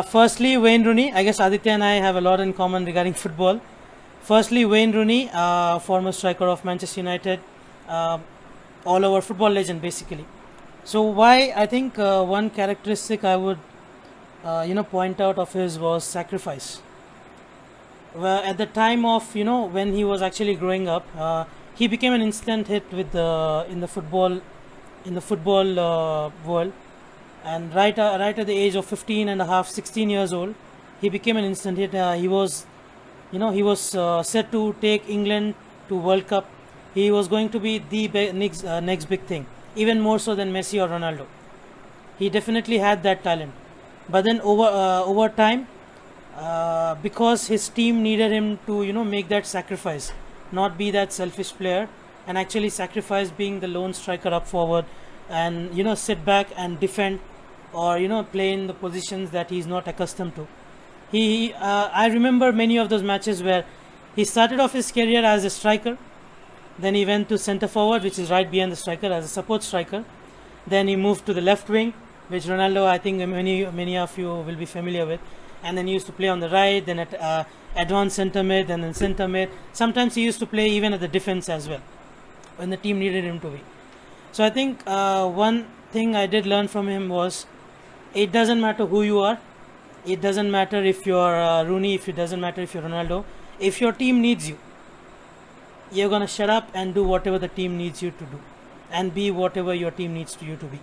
Firstly, Wayne Rooney. I guess Aditya and I have a lot in common regarding football. Firstly, Wayne Rooney, former striker of Manchester United, all over football legend basically. So why I think one characteristic I would point out of his was sacrifice. Well, at the time of when he was actually growing up, he became an instant hit with in the football world, and right at the age of 15 and a half, 16 years old, he became an instant hit. He was set to take England to World Cup. He was going to be the next big thing, even more so than Messi or Ronaldo. He definitely had that talent, but then over time, because his team needed him to make that sacrifice, not be that selfish player, and actually sacrifice being the lone striker up forward, and sit back and defend, or play in the positions that he's not accustomed to. I remember many of those matches where he started off his career as a striker, then he went to centre forward, which is right behind the striker, as a support striker. Then he moved to the left wing, which Ronaldo, I think many of you will be familiar with. And then he used to play on the right, then at advanced centre mid, and then centre mid. Sometimes he used to play even at the defence as well, when the team needed him to be. So I think one thing I did learn from him was, it doesn't matter who you are. It doesn't matter if you're Rooney, it doesn't matter if you're Ronaldo. If your team needs you, you're going to shut up and do whatever the team needs you to do, and be whatever your team needs you to be.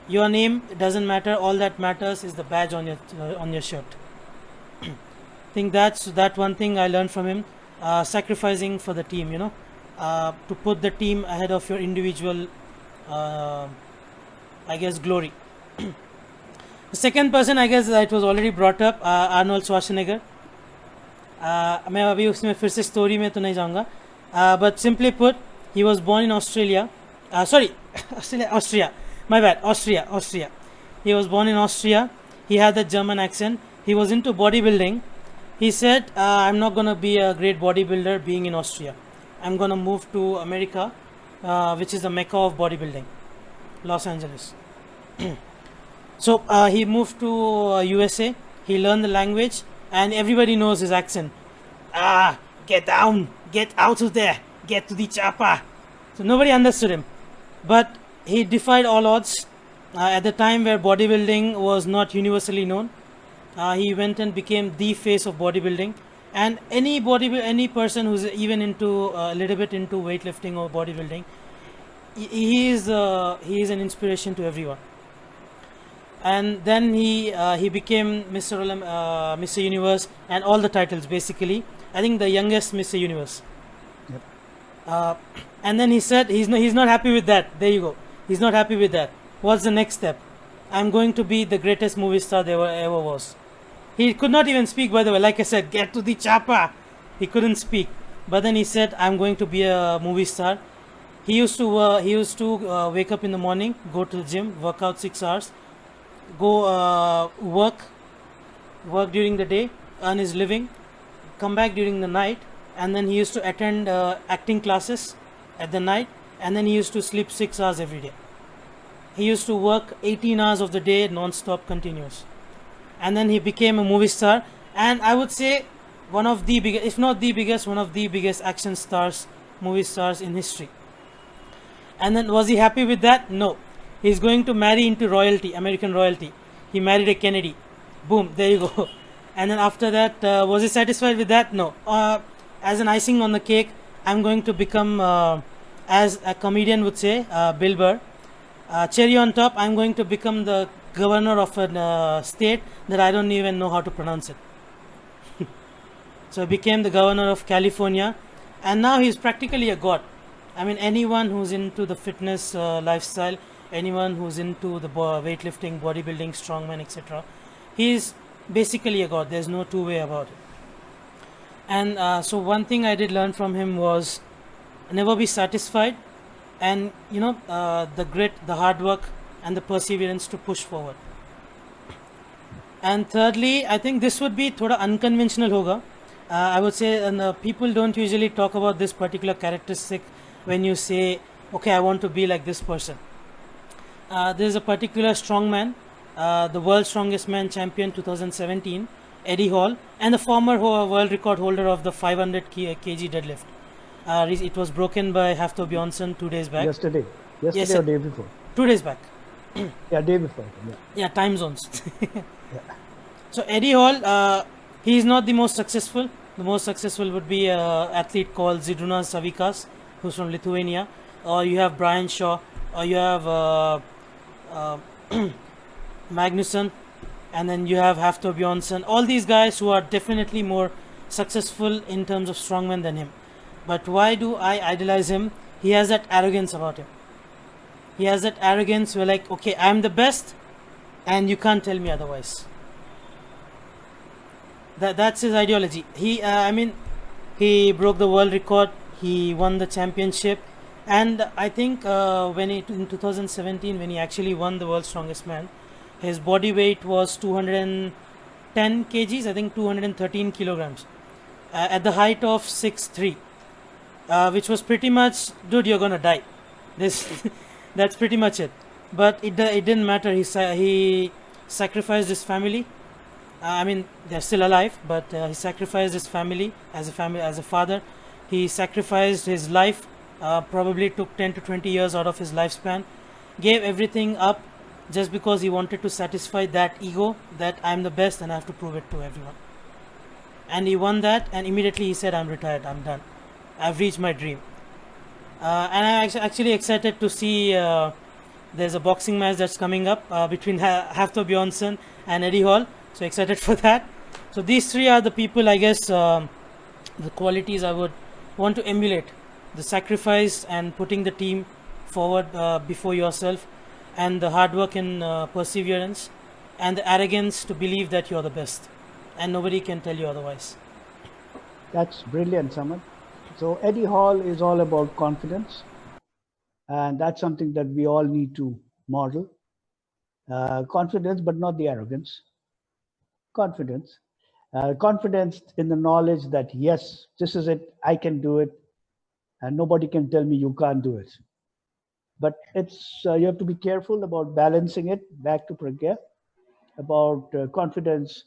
Your name doesn't matter. All that matters is the badge on your shirt. I think that's one thing I learned from him. Sacrificing for the team, to put the team ahead of your individual, glory. The second person, I guess, it was already brought up, Arnold Schwarzenegger. मैं अभी उसमें फिर से story में तो नहीं जाऊँगा, but simply put, he was born in Australia. Austria. My bad, Austria. He was born in Austria. He had a German accent. He was into bodybuilding. He said, I'm not going to be a great bodybuilder being in Austria. I'm going to move to America, which is the mecca of bodybuilding, Los Angeles. So he moved to USA. He learned the language, and everybody knows his accent. Get down, get out of there, get to the chopper. So nobody understood him, but he defied all odds. At the time where bodybuilding was not universally known, he went and became the face of bodybuilding. And any person who's even into a little bit into weightlifting or bodybuilding, he is an inspiration to everyone. And then he became Mr. Universe and all the titles basically. I think the youngest Mr. Universe. Yep. And then he said he's not happy with that. There you go. He's not happy with that. What's the next step? I'm going to be the greatest movie star there ever was. He could not even speak, by the way. Like I said, get to the chopper. He couldn't speak. But then he said, I'm going to be a movie star. He used to wake up in the morning, go to the gym, work out 6 hours, go work during the day, earn his living, come back during the night, and then he used to attend acting classes at the night, and then he used to sleep 6 hours every day. He used to work 18 hours of the day non-stop, continuous. And then he became a movie star, and I would say one of the biggest, if not the biggest, one of the biggest action stars, movie stars in history. And then was he happy with that? No. He's going to marry into royalty, American royalty. He married a Kennedy. Boom, there you go. And then after that, was he satisfied with that? No. As an icing on the cake, I'm going to become, as a comedian would say, Bill Burr. Cherry on top, I'm going to become the governor of a state that I don't even know how to pronounce it. So he became the governor of California, and now he's practically a god. I mean, anyone who's into the fitness lifestyle, anyone who's into the weightlifting, bodybuilding, strongman, etc., he's basically a god. There's no two way about it. And so one thing I did learn from him was never be satisfied, and the grit, the hard work, and the perseverance to push forward. And thirdly, I think this would be thoda unconventional hoga. I would say people don't usually talk about this particular characteristic when you say, okay, I want to be like this person. There's a particular strongman, the world's strongest man champion 2017, Eddie Hall, and the former world record holder of the 500 kg deadlift. It was broken by Hafthor Bjornsson 2 days back. Yesterday Yes, or sir. day before. 2 days back. Yeah, day before. Yeah. Yeah, time zones. So Eddie Hall, he is not the most successful. The most successful would be an athlete called Zydrunas Savikas, who's from Lithuania, or you have Brian Shaw, or you have Magnusson, and then you have Hafthor Bjornsson. All these guys who are definitely more successful in terms of strongman than him. But why do I idolize him? He has that arrogance about him. He has that arrogance where, like, okay, I'm the best, and you can't tell me otherwise. That's his ideology. He broke the world record. He won the championship, and I think in 2017 when he actually won the world's strongest man, his body weight was 210 kgs. I think 213 kilograms at the height of 6'3", which was pretty much, dude, you're gonna die. This that's pretty much it. But it didn't matter. He sacrificed his family. They're still alive, but he sacrificed his family as a father. He sacrificed his life. Probably took 10 to 20 years out of his lifespan. Gave everything up just because he wanted to satisfy that ego that I'm the best and I have to prove it to everyone. And he won that, and immediately he said, I'm retired, I'm done. I've reached my dream. And I'm actually excited to see there's a boxing match that's coming up between Hafthor Bjornsson and Eddie Hall. So excited for that. So these three are the people, I guess, the qualities I would want to emulate: the sacrifice and putting the team forward before yourself, and the hard work and perseverance, and the arrogance to believe that you're the best and nobody can tell you otherwise. That's brilliant, Samad. So Eddie Hall is all about confidence, and that's something that we all need to model. Confidence, but not the arrogance. Confidence. Confidence in the knowledge that, yes, this is it, I can do it, and nobody can tell me you can't do it. But it's you have to be careful about balancing it, back to Pragya, about confidence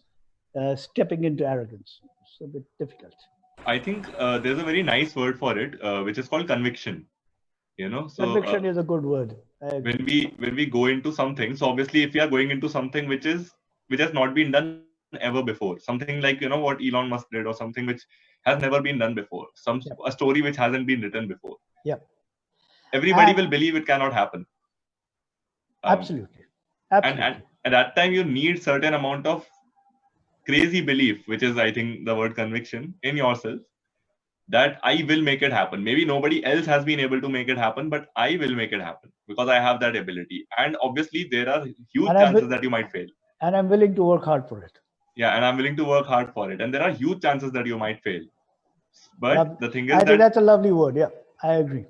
stepping into arrogance. It's a bit difficult. I think there's a very nice word for it, which is called conviction. So Conviction is a good word. when we go into something, so obviously if we are going into something which has not been done ever before, something like what Elon Musk did, or something which has never been done before, a story which hasn't been written before. Yep. Everybody will believe it cannot happen. Absolutely. And at that time you need certain amount of crazy belief, which is, I think, the word conviction in yourself, that I will make it happen. Maybe nobody else has been able to make it happen, but I will make it happen because I have that ability. And obviously there are huge chances that you might fail. And I'm willing to work hard for it. Yeah, and I'm willing to work hard for it. And there are huge chances that you might fail. But the thing is, I think that's a lovely word. Yeah, I agree.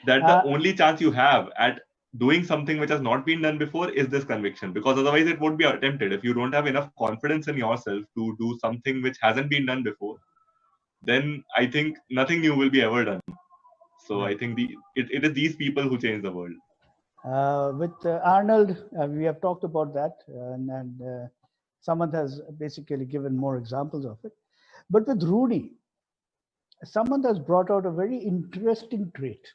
That the only chance you have at doing something which has not been done before is this conviction, because otherwise it won't be attempted. If you don't have enough confidence in yourself to do something which hasn't been done before, then I think nothing new will be ever done. So I think it is these people who change the world. With Arnold, we have talked about that, and someone has basically given more examples of it. But with Rudy, someone has brought out a very interesting trait.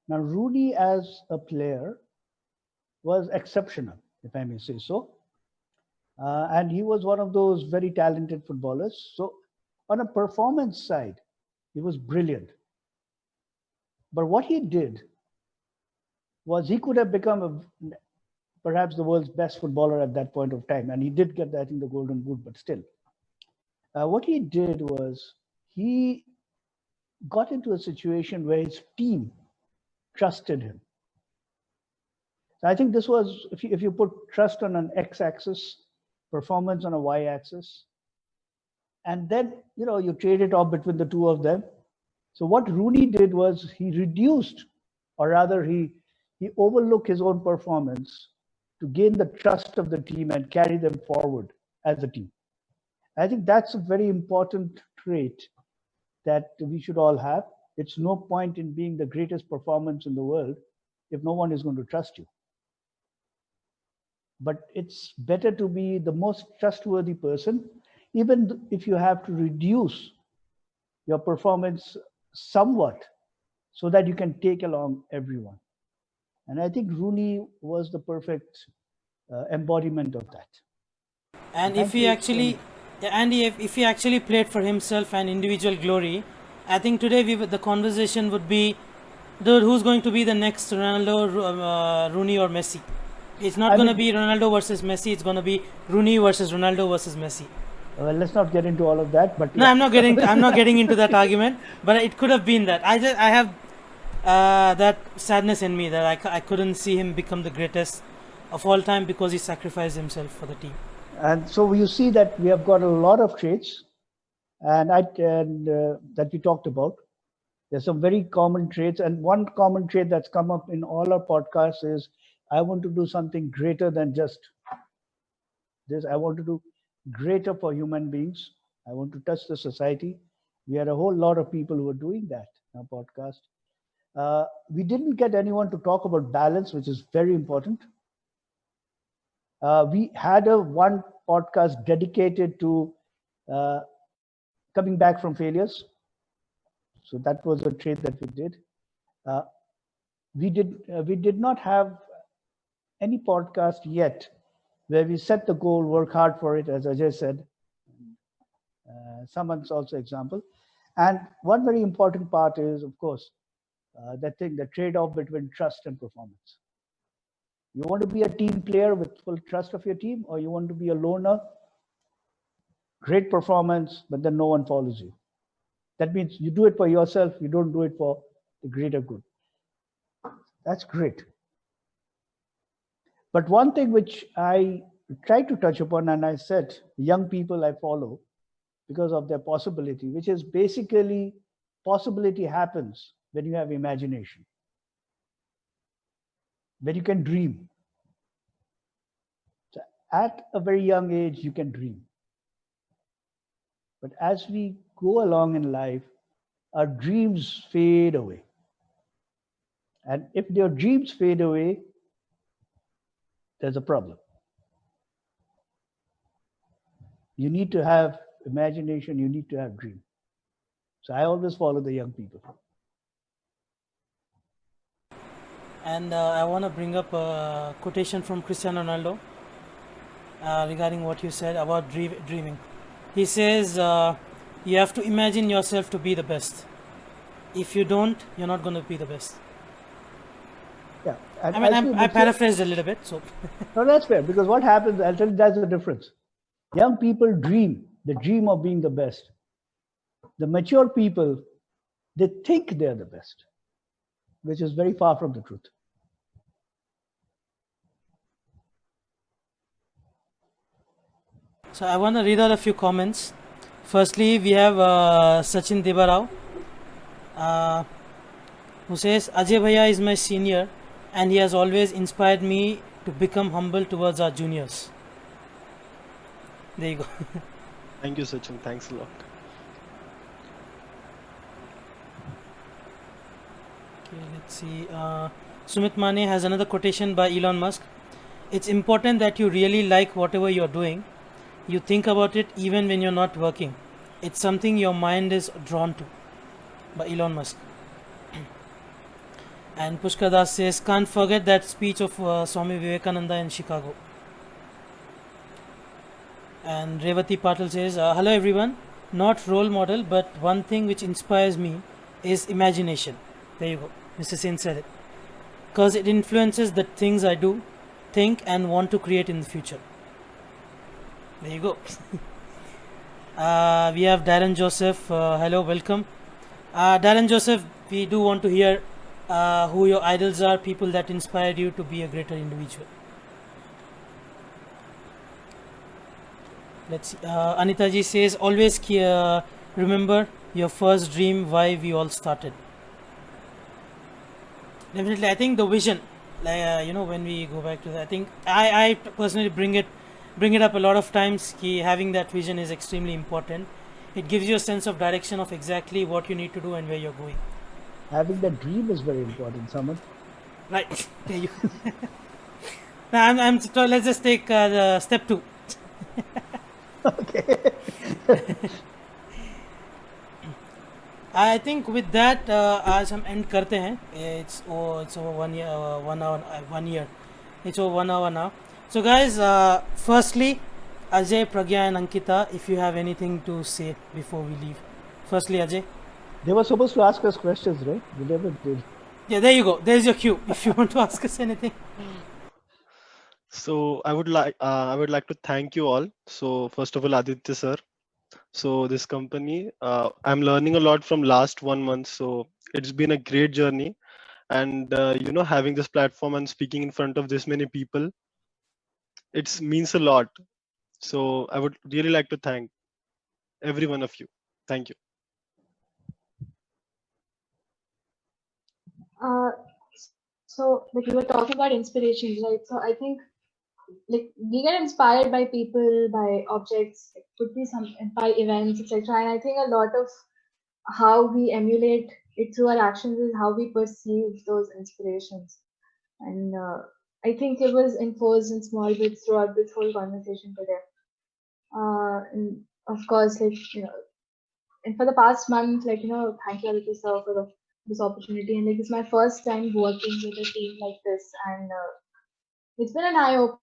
Now, Rudy as a player was exceptional, if I may say so. And he was one of those very talented footballers. So on a performance side, he was brilliant. But what he did was he could have become perhaps the world's best footballer at that point of time. And he did get, I think, the Golden Boot, but still. What he did was he got into a situation where his team trusted him. So I think this was, if you put trust on an x-axis, performance on a y-axis, and then you trade it off between the two of them. So what Rooney did was he reduced, or rather he overlooked his own performance to gain the trust of the team and carry them forward as a team. I think that's a very important trait that we should all have. It's no point in being the greatest performance in the world if no one is going to trust you. But it's better to be the most trustworthy person, even if you have to reduce your performance somewhat so that you can take along everyone. And I think Rooney was the perfect embodiment of that. And Thank if he you. actually, yeah, Andy, if he actually played for himself and individual glory, I think today the conversation would be, dude, who's going to be the next Ronaldo, Rooney or Messi? It's not I going to mean- be Ronaldo versus Messi. It's going to be Rooney versus Ronaldo versus Messi. Well, let's not get into all of that. But No, yeah. I'm not getting into that argument. But it could have been that. I have that sadness in me that I couldn't see him become the greatest of all time because he sacrificed himself for the team. And so you see that we have got a lot of traits, and that we talked about. There's some very common traits, and one common trait that's come up in all our podcasts is, I want to do something greater than just this. I want to do greater for human beings. I want to touch the society. We had a whole lot of people who were doing that in our podcast. We didn't get anyone to talk about balance, which is very important. We had one podcast dedicated to coming back from failures. So that was a trait that we did. We did not have any podcast yet where we set the goal, work hard for it, as Ajay said. Someone's also example. And one very important part is, of course, the trade-off between trust and performance. You want to be a team player with full trust of your team, or you want to be a loner, great performance, but then no one follows you. That means you do it for yourself, you don't do it for the greater good. That's great. But one thing which I tried to touch upon, and I said, young people I follow because of their possibility, which is basically possibility happens when you have imagination, when you can dream. So at a very young age, you can dream. But as we go along in life, our dreams fade away. And if your dreams fade away, there's a problem. You need to have imagination, you need to have dream. So I always follow the young people. And I want to bring up a quotation from Cristiano Ronaldo regarding what you said about dreaming. He says, you have to imagine yourself to be the best. If you don't, you're not going to be the best. Yeah. I paraphrased a little bit. So No, that's fair, because what happens, I'll tell you, that's the difference. Young people dream, the dream of being the best. The mature people, they think they're the best, which is very far from the truth. So I want to read out a few comments. Firstly, we have Sachin Debarao, who says, Ajay Bhaiya is my senior and he has always inspired me to become humble towards our juniors. There you go. Thank you, Sachin. Thanks a lot. Okay, let's see. Sumit Mane has another quotation by Elon Musk. It's important that you really like whatever you're doing. You think about it even when you're not working. It's something your mind is drawn to. By Elon Musk. And Pushkar Das says, can't forget that speech of Swami Vivekananda in Chicago. And Revati Patil says, hello everyone, not role model, but one thing which inspires me is imagination. There you go, Mr. Sen said it. Because it influences the things I do, think and want to create in the future. There you go. We have Darren Joseph. Hello, welcome. Darren Joseph, we do want to hear who your idols are, people that inspired you to be a greater individual. Let's see. Anita ji says, always remember your first dream, why we all started. Definitely, I think the vision, when we go back to that, I think I personally bring it up a lot of times. Having that vision is extremely important. It gives you a sense of direction of exactly what you need to do and where you're going. Having that dream is very important, Samant. Right. There you. Now let's just take the step 2. Okay. I think with that आज हम end करते हैं. It's over 1 year, 1 hour, 1 year. It's over 1 hour now. So guys, firstly, Ajay, Pragya and Ankita, if you have anything to say before we leave. Firstly, Ajay. They were supposed to ask us questions, right? We never did. Yeah, there you go. There's your cue. If you want to ask us anything. So I would like to thank you all. So first of all, Aditya sir. So this company, I'm learning a lot from last 1 month. So it's been a great journey, and having this platform and speaking in front of this many people, it means a lot. So I would really like to thank every one of you. Thank you. So like you were talking about inspirations, right? So I think like we get inspired by people, by objects, it could be by events, etc. And I think a lot of how we emulate it through our actions is how we perceive those inspirations. And I think it was enforced in small bits throughout this whole conversation today. And of course, like and for the past month, thank you, Aditya sir, for this opportunity. And like it's my first time working with a team like this, and it's been an eye opener.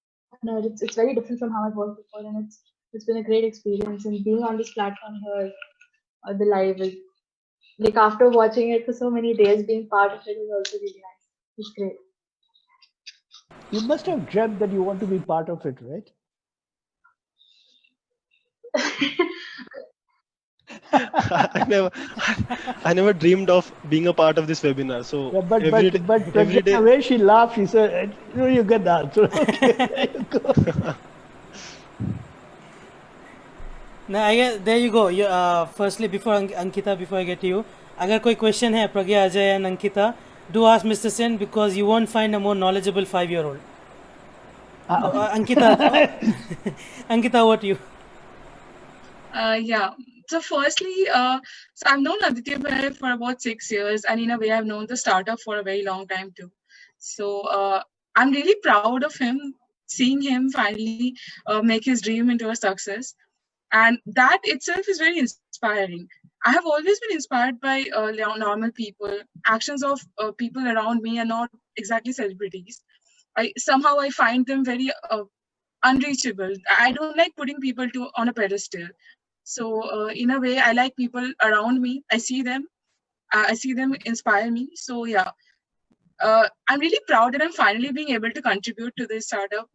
It's very different from how I've worked before, and it's been a great experience. And being on this platform here, the live is like after watching it for so many days, being part of it is also really nice. It's great. You must have dreamt that you want to be part of it, right? I never dreamed of being a part of this webinar. So Yeah, but every the day, way she laughed, she said, "You get the answer." Okay, there you go. Now, I guess there you go. Firstly, before Ankita, before I get to you, अगर कोई question है Pragya, Ajay and Ankita, do ask Mr. Sen because you won't find a more knowledgeable 5-year-old. Ankita, Ankita, what you? Yeah. So firstly, so I've known Aditya Bhai for about 6 years, and in a way, I've known the startup for a very long time too. So I'm really proud of him, seeing him finally make his dream into a success, and that itself is very inspiring. I have always been inspired by normal people. Actions of people around me are not exactly celebrities. I find them very unreachable. I don't like putting people on a pedestal. So in a way, I like people around me. I see them inspire me. So yeah, I'm really proud that I'm finally being able to contribute to this startup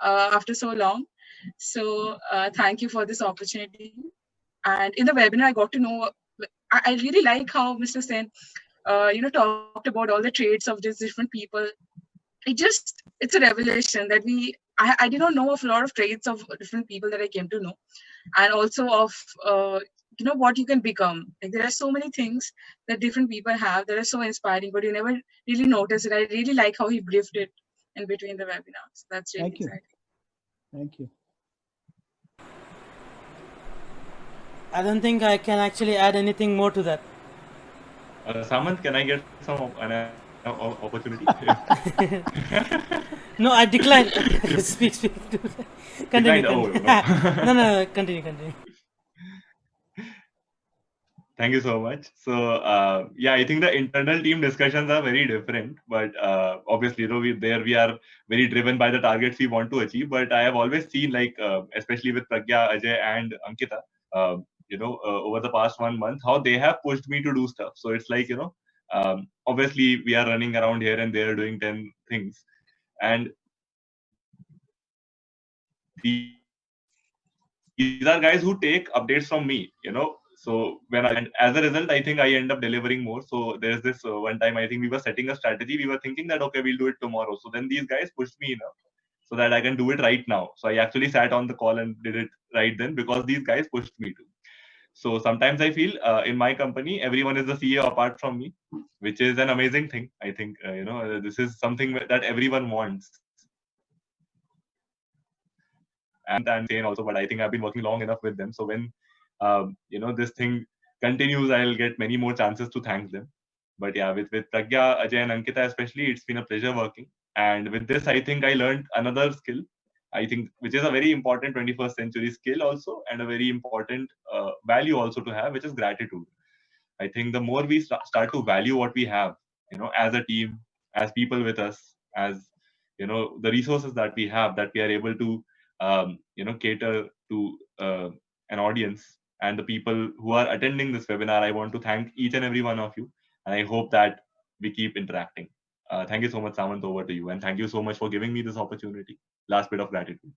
after so long. So thank you for this opportunity. And in the webinar, I got to know. I really like how Mr. Sen, talked about all the traits of these different people. It's a revelation that I did not know of a lot of traits of different people that I came to know, and also of what you can become. Like there are so many things that different people have that are so inspiring, but you never really notice it. I really like how he briefed it in between the webinars. That's really exciting. Thank you. I don't think I can actually add anything more to that. Samant, can I get some opportunity? No, I decline. Speak. Continue. Declined? Oh, no. Continue. Thank you so much. So yeah, I think the internal team discussions are very different, but obviously, we are very driven by the targets we want to achieve. But I have always seen, especially with Pragya, Ajay, and Ankita, over the past 1 month, how they have pushed me to do stuff. So it's like, obviously we are running around here and there doing 10 things, and these are guys who take updates from me, So and as a result, I think I end up delivering more. So there's this one time, I think we were setting a strategy. We were thinking that, okay, we'll do it tomorrow. So then these guys pushed me enough so that I can do it right now. So I actually sat on the call and did it right then because these guys pushed me to. So sometimes I feel in my company, everyone is the CEO apart from me, which is an amazing thing. I think, this is something that everyone wants. And sane also, but I think I've been working long enough with them. So when, this thing continues, I'll get many more chances to thank them. But yeah, with Pragya, Ajay, and Ankita especially, it's been a pleasure working. And with this, I think I learned another skill, I think, which is a very important 21st century skill also, and a very important value also to have, which is gratitude. I think the more we start to value what we have, as a team, as people with us, as the resources that we have, that we are able to, cater to an audience and the people who are attending this webinar. I want to thank each and every one of you, and I hope that we keep interacting. Thank you so much, Samant. Over to you, and thank you so much for giving me this opportunity. Last bit of gratitude.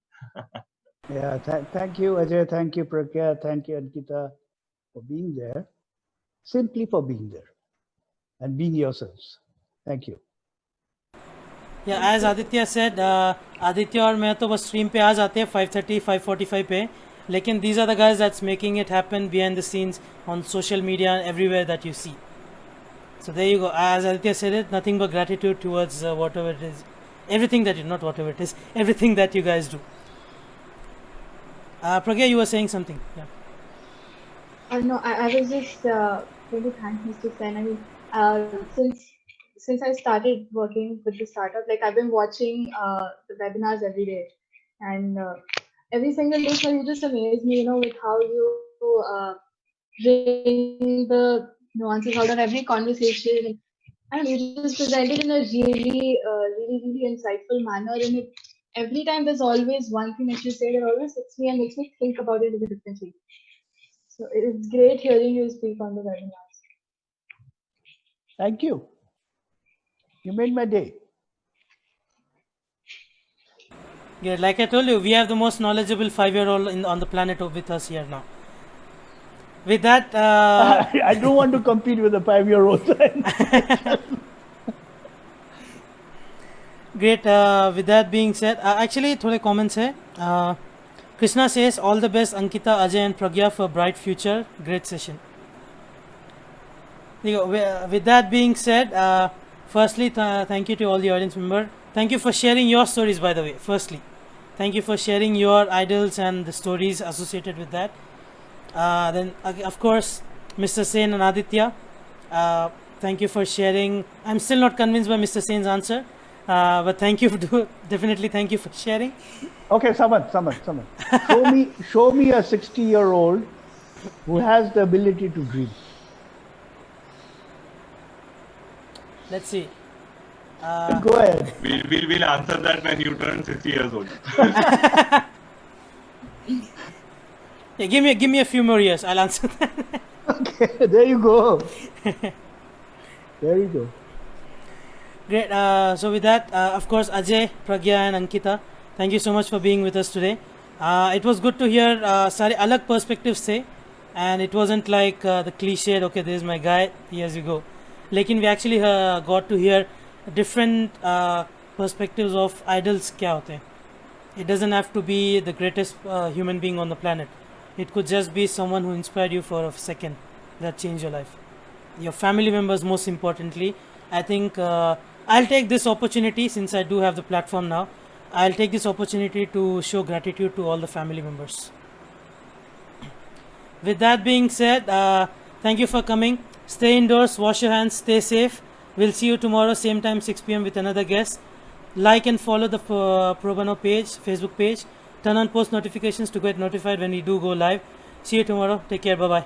Yeah, thank you, Ajay. Thank you, Pragya. Thank you, Ankita, for being there. Simply for being there and being yourselves. Thank you. Yeah, as Aditya said, Aditya और मैं तो बस stream पे आ जाते हैं 5:30, 5:45 पे. लेकिन these are the guys that's making it happen behind the scenes on social media and everywhere that you see. So there you go. As Aditya said it, nothing but gratitude towards whatever it is, everything that you, not whatever it is, everything that you guys do. Pragya, you were saying something. Yeah. No, I was just going to thank Mr. Sen. I mean, since I started working with the startup, like I've been watching the webinars every day, and every single day, so you just amaze me, with how you bring the nuances out of every conversation, and you just present it in a really, really insightful manner. And every time there's always one thing that you say that always hits me and makes me think about it a bit differently. So it's great hearing you speak on the webinars. Thank you. You made my day. Yeah, like I told you, we have the most knowledgeable 5-year-old on the planet with us here now. With that, I don't want to compete with a 5-year-old. Great. With that being said, actually, थोड़े comments है. Krishna says, all the best, Ankita, Ajay, and Pragya for bright future. Great session. With that being said, firstly, thank you to all the audience members. Thank you for sharing your stories, by the way. Firstly, thank you for sharing your idols and the stories associated with that. Then, of course, Mr. Sen and Aditya, thank you for sharing. I'm still not convinced by Mr. Sen's answer, but thank you definitely thank you for sharing. Okay, Samant. Show me a 60-year-old who has the ability to dream. Let's see. Go ahead. We'll answer that when you turn 60 years old. Yeah, give me a few more years. I'll answer that. Okay, there you go. There you go. Great. So with that, of course, Ajay, Pragya, and Ankita, thank you so much for being with us today. It was good to hear सारे अलग perspectives से, and it wasn't like the cliched, okay, this is my guy, here you go. लेकिन we actually got to hear different perspectives of idols क्या होते हैं. It doesn't have to be the greatest human being on the planet. It could just be someone who inspired you for a second, that changed your life. Your family members, most importantly. I think I'll take this opportunity, since I do have the platform now, I'll take this opportunity to show gratitude to all the family members. With that being said, thank you for coming. Stay indoors, wash your hands, stay safe. We'll see you tomorrow, same time, 6 p.m. with another guest. Like and follow the Pro Bono page, Facebook page. Turn on post notifications to get notified when we do go live. See you tomorrow. Take care. Bye-bye.